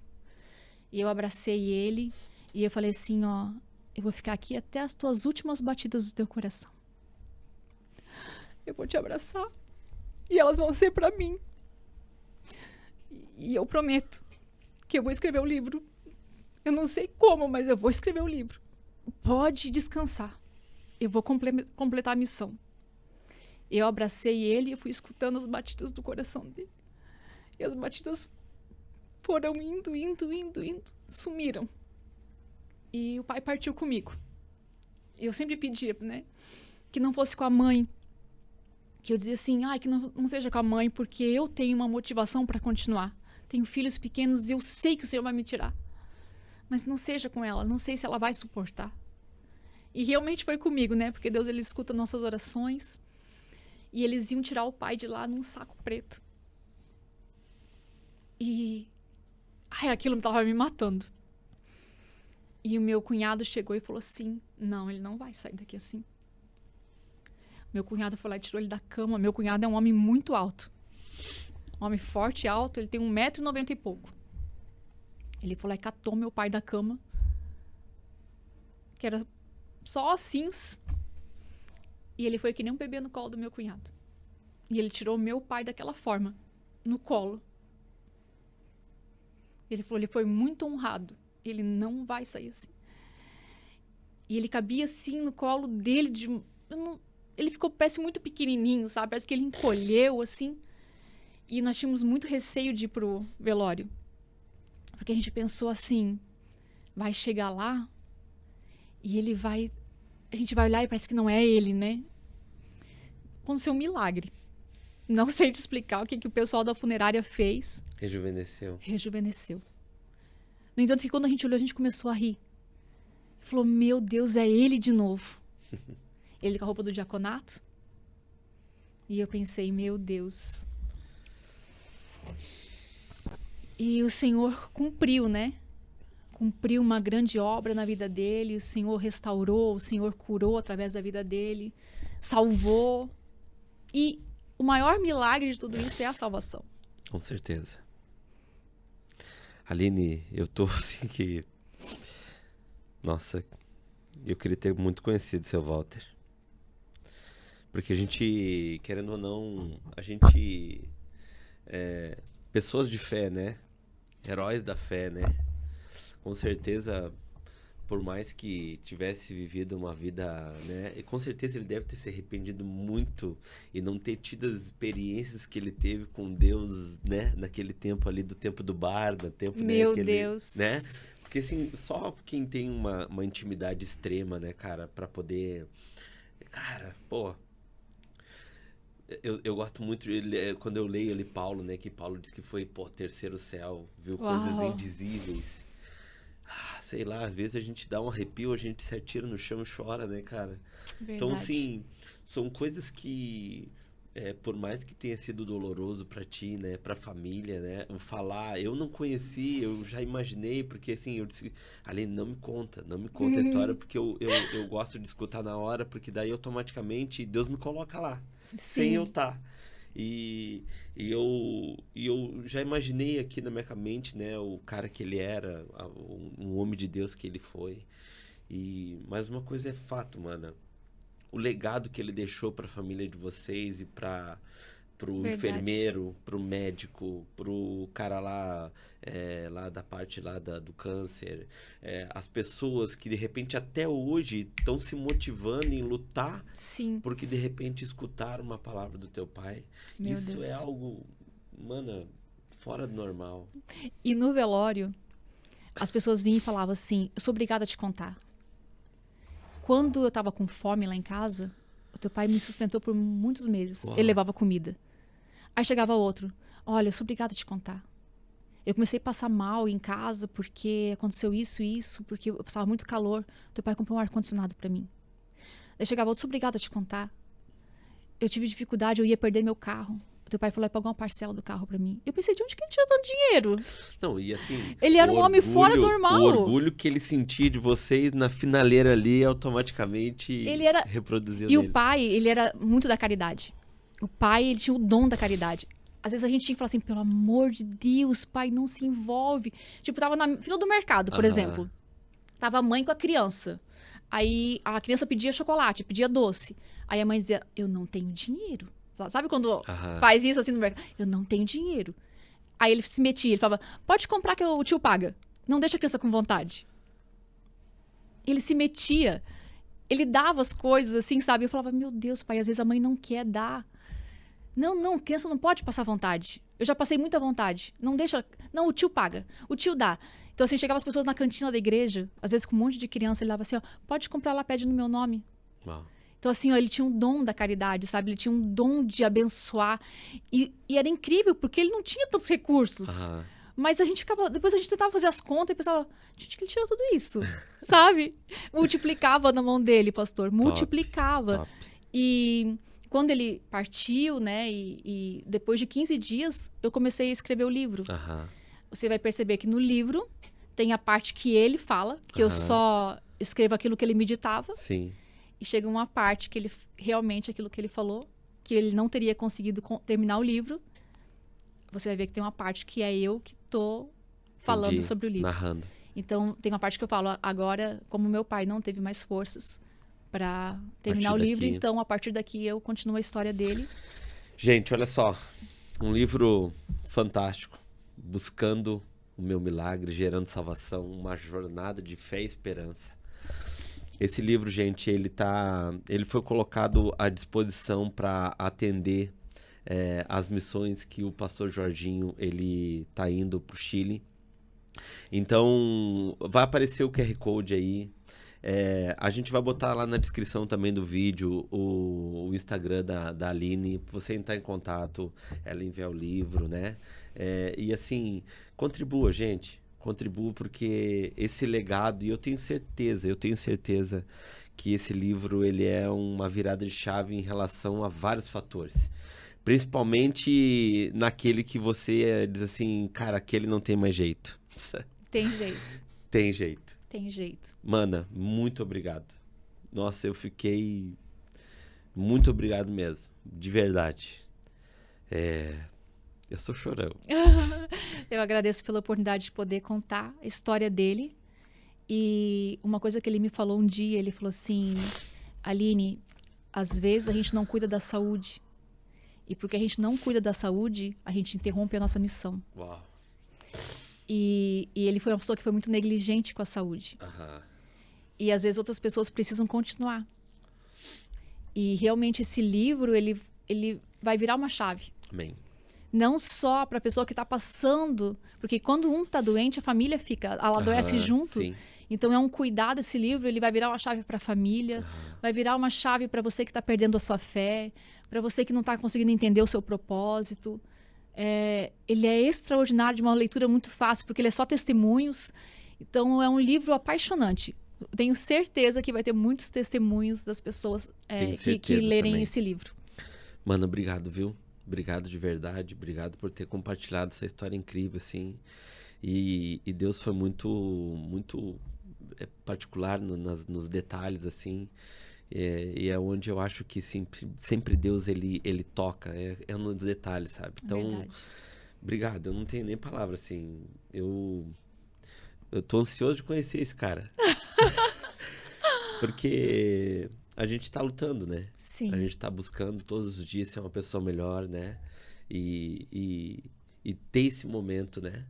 E eu abracei ele e eu falei assim, ó, eu vou ficar aqui até as tuas últimas batidas do teu coração. Eu vou te abraçar e elas vão ser pra mim. E eu prometo que eu vou escrever o livro. Eu não sei como, mas eu vou escrever o livro. Pode descansar. Eu vou completar a missão. Eu abracei ele e eu fui escutando as batidas do coração dele. E as batidas foram indo, sumiram. E o pai partiu comigo. Eu sempre pedia, né, que não fosse com a mãe. Que eu dizia assim, que não seja com a mãe, porque eu tenho uma motivação para continuar. Tenho filhos pequenos e eu sei que o Senhor vai me tirar. Mas não seja com ela, não sei se ela vai suportar. E realmente foi comigo, né, porque Deus, ele escuta nossas orações. E eles iam tirar o pai de lá num saco preto. E aquilo estava me matando. E o meu cunhado chegou e falou assim, não, ele não vai sair daqui assim. Meu cunhado foi lá e tirou ele da cama. Meu cunhado é um homem muito alto. Um homem forte e alto, ele tem 1,90 m e pouco. Ele foi lá e catou meu pai da cama. Que era só assim. E ele foi que nem um bebê no colo do meu cunhado. E ele tirou meu pai daquela forma, no colo. Ele falou, ele foi muito honrado. Ele não vai sair assim. E ele cabia assim no colo dele. Ele ficou, parece muito pequenininho, sabe? Parece que ele encolheu assim. E nós tínhamos muito receio de ir pro velório. Porque a gente pensou assim, vai chegar lá e ele vai... A gente vai olhar e parece que não é ele, né? Aconteceu um milagre. Não sei te explicar o que o pessoal da funerária fez. Rejuvenesceu. No entanto, que quando a gente olhou, a gente começou a rir. Falou, meu Deus, é ele de novo. Ele com a roupa do diaconato. E eu pensei, meu Deus. E o Senhor cumpriu, né? Cumpriu uma grande obra na vida dele. O Senhor restaurou, o Senhor curou através da vida dele. Salvou. E o maior milagre de tudo isso é a salvação. Com certeza. Aline, eu tô assim que... Nossa, eu queria ter muito conhecido o seu Walter. Porque a gente, querendo ou não, a gente... pessoas de fé, né? Heróis da fé, né? Com certeza, por mais que tivesse vivido uma vida, né? E com certeza ele deve ter se arrependido muito e não ter tido as experiências que ele teve com Deus, né? Naquele tempo ali, do tempo do bar, do tempo, meu né? Deus! Né? Porque assim, só quem tem uma intimidade extrema, né, cara? Pra poder... Cara, pô... Eu gosto muito, quando eu leio ali Paulo, né? Que Paulo diz que foi, pô, terceiro céu, viu coisas indizíveis. Sei lá, às vezes a gente dá um arrepio, a gente se atira no chão e chora, né, cara? Verdade. Então, assim, são coisas que, por mais que tenha sido doloroso pra ti, né? Pra família, né? O falar, eu não conheci, eu já imaginei, porque assim, eu disse, Aline, não me conta a história, porque eu gosto de escutar na hora, porque daí automaticamente Deus me coloca lá. Sim. Sem eu estar. E eu já imaginei aqui na minha mente, né, o cara que ele era, um homem de Deus que ele foi. Mas uma coisa é fato, mano. O legado que ele deixou para a família de vocês e pro enfermeiro, pro médico, pro cara lá, lá da parte lá do câncer, as pessoas que de repente até hoje estão se motivando em lutar. Sim. Porque de repente escutaram uma palavra do teu pai. Meu Isso Deus. é algo, mano, fora do normal. E no velório, as pessoas vinham e falavam assim, eu sou obrigada a te contar. Quando eu tava com fome lá em casa, o teu pai me sustentou por muitos meses. Uau. Ele levava comida. Aí chegava outro. Olha, eu sou obrigada a te contar. Eu comecei a passar mal em casa porque aconteceu isso, porque eu passava muito calor. Teu pai comprou um ar-condicionado pra mim. Aí chegava outro, sou obrigada a te contar. Eu tive dificuldade, eu ia perder meu carro. Teu pai falou, pagou uma parcela do carro pra mim. Eu pensei, de onde que ele tirou tanto dinheiro? Não, e assim... Ele era um homem fora do normal. O orgulho que ele sentia de vocês na finaleira ali, automaticamente reproduziu E nele. o pai, ele era muito da caridade. O pai, ele tinha o dom da caridade. Às vezes a gente tinha que falar assim, pelo amor de Deus, pai, não se envolve. Tipo, tava na fila do mercado, por exemplo. Tava a mãe com a criança. Aí a criança pedia chocolate, pedia doce. Aí a mãe dizia, eu não tenho dinheiro. Sabe quando faz isso assim no mercado? Eu não tenho dinheiro. Aí ele se metia, ele falava, pode comprar que o tio paga. Não deixa a criança com vontade. Ele se metia. Ele dava as coisas assim, sabe? Eu falava, meu Deus, pai, às vezes a mãe não quer dar. Não, criança não pode passar vontade. Eu já passei muita vontade. Não deixa... Não, o tio paga. O tio dá. Então, assim, chegava as pessoas na cantina da igreja, às vezes com um monte de criança, ele dava assim, ó, pode comprar lá, pede no meu nome. Uau. Então, assim, ó, ele tinha um dom da caridade, sabe? Ele tinha um dom de abençoar. E era incrível, porque ele não tinha tantos recursos. Mas a gente ficava... Depois a gente tentava fazer as contas e pensava, gente, que ele tirou tudo isso? Sabe? Multiplicava na mão dele, pastor. Multiplicava. Top. E quando ele partiu, né? E depois de 15 dias, eu comecei a escrever o livro. Você vai perceber que no livro tem a parte que ele fala, que eu só escrevo aquilo que ele me ditava. Sim. E chega uma parte que ele realmente aquilo que ele falou, que ele não teria conseguido terminar o livro. Você vai ver que tem uma parte que é eu que tô falando sobre o livro. Narrando. Então, tem uma parte que eu falo, agora, como meu pai não teve mais forças para terminar o livro. Então, a partir daqui, eu continuo a história dele. Gente, olha só. Um livro fantástico. Buscando o meu milagre, gerando salvação. Uma jornada de fé e esperança. Esse livro, gente, ele foi colocado à disposição para atender as missões que o pastor Jorginho ele tá indo para o Chile. Então, vai aparecer o QR Code aí. A gente vai botar lá na descrição também do vídeo o Instagram da Aline, pra você entrar em contato, ela enviar o livro, né? E assim, contribua, gente. Contribua porque esse legado, e eu tenho certeza que esse livro ele é uma virada de chave em relação a vários fatores. Principalmente naquele que você diz assim, cara, aquele não tem mais jeito. Tem jeito. Tem jeito. Tem jeito. Mana, muito obrigado. Nossa, eu fiquei... Muito obrigado mesmo. De verdade. Eu sou chorão. Eu agradeço pela oportunidade de poder contar a história dele. E uma coisa que ele me falou um dia, ele falou assim, Aline, às vezes a gente não cuida da saúde. E porque a gente não cuida da saúde, a gente interrompe a nossa missão. Uau. E ele foi uma pessoa que foi muito negligente com a saúde. Aham. E às vezes outras pessoas precisam continuar. E realmente esse livro, ele vai virar uma chave. Amém. Não só para a pessoa que está passando, porque quando um está doente, a família ela adoece junto. Sim. Então é um cuidado esse livro, ele vai virar uma chave para a família, vai virar uma chave para você que está perdendo a sua fé, para você que não está conseguindo entender o seu propósito. Ele é extraordinário, de uma leitura muito fácil, porque ele é só testemunhos. Então é um livro apaixonante. Eu tenho certeza que vai ter muitos testemunhos das pessoas que lerem também. esse livro. Mano, obrigado, viu? Obrigado de verdade. Obrigado por ter compartilhado essa história incrível, assim. E Deus foi muito particular nos detalhes, assim. E é onde eu acho que sempre Deus ele toca, é nos detalhes, sabe? Então, Verdade. Obrigado, eu não tenho nem palavra, assim. Eu tô ansioso de conhecer esse cara. Porque a gente tá lutando, né? Sim. A gente tá buscando todos os dias ser uma pessoa melhor, né? E ter esse momento, né?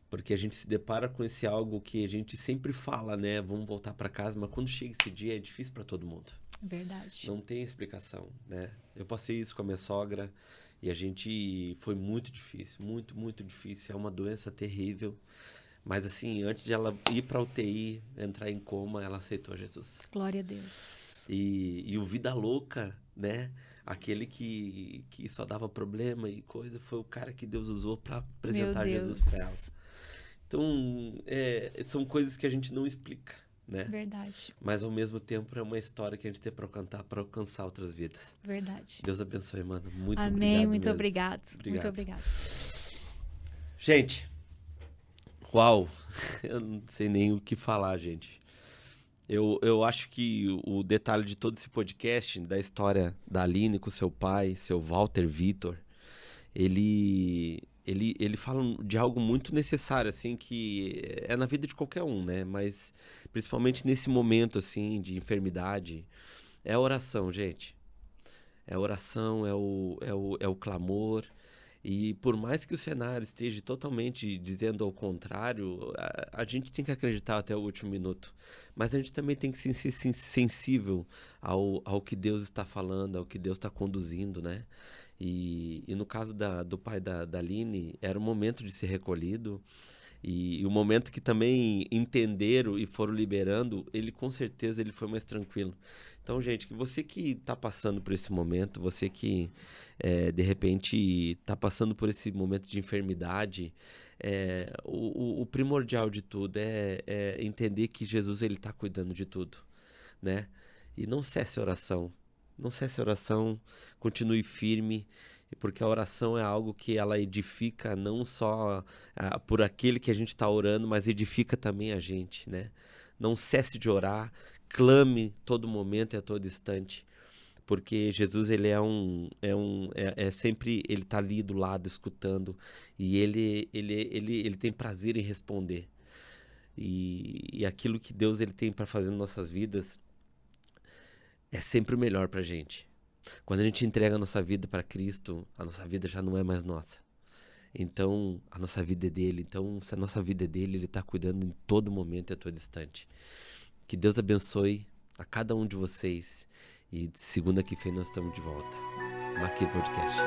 Porque a gente se depara com esse algo que a gente sempre fala, né? Vamos voltar para casa, mas quando chega esse dia é difícil para todo mundo. Verdade. Não tem explicação, né? Eu passei isso com a minha sogra e a gente... Foi muito difícil, muito difícil. É uma doença terrível. Mas assim, antes de ela ir para UTI, entrar em coma, ela aceitou Jesus. Glória a Deus. E o Vida Louca, né? Aquele que só dava problema e coisa, foi o cara que Deus usou para apresentar Jesus para ela. Então, são coisas que a gente não explica, né? Verdade. Mas, ao mesmo tempo, é uma história que a gente tem para cantar, para alcançar outras vidas. Verdade. Deus abençoe, mano. Muito obrigado. Amém, muito mesmo. obrigado. Muito obrigado. Gente, uau! Eu não sei nem o que falar, gente. Eu acho que o detalhe de todo esse podcast, da história da Aline com seu pai, seu Walter Vitor, ele fala de algo muito necessário, assim, que é na vida de qualquer um, né? Mas principalmente nesse momento, assim, de enfermidade, é a oração, gente. É a oração, é o clamor. E por mais que o cenário esteja totalmente dizendo ao contrário, a gente tem que acreditar até o último minuto. Mas a gente também tem que ser sensível ao que Deus está falando, ao que Deus está conduzindo, né? E no caso do pai da Aline, era o momento de ser recolhido. E o momento que também entenderam e foram liberando, ele com certeza ele foi mais tranquilo. Então, gente, que você que está passando por esse momento, você que de repente está passando por esse momento de enfermidade, o primordial de tudo é entender que Jesus ele está cuidando de tudo, né? E não cesse a oração. Não cesse a oração, continue firme, porque a oração é algo que ela edifica não só por aquele que a gente está orando, mas edifica também a gente, né? Não cesse de orar, clame todo momento e a todo instante, porque Jesus ele sempre ele está ali do lado escutando e ele tem prazer em responder e aquilo que Deus ele tem para fazer nas nossas vidas é sempre o melhor pra gente. Quando a gente entrega a nossa vida para Cristo, a nossa vida já não é mais nossa. Então, a nossa vida é dele. Então, se a nossa vida é dele, ele está cuidando em todo momento e a todo instante. Que Deus abençoe a cada um de vocês. E segunda que vem nós estamos de volta. Maqui Podcast.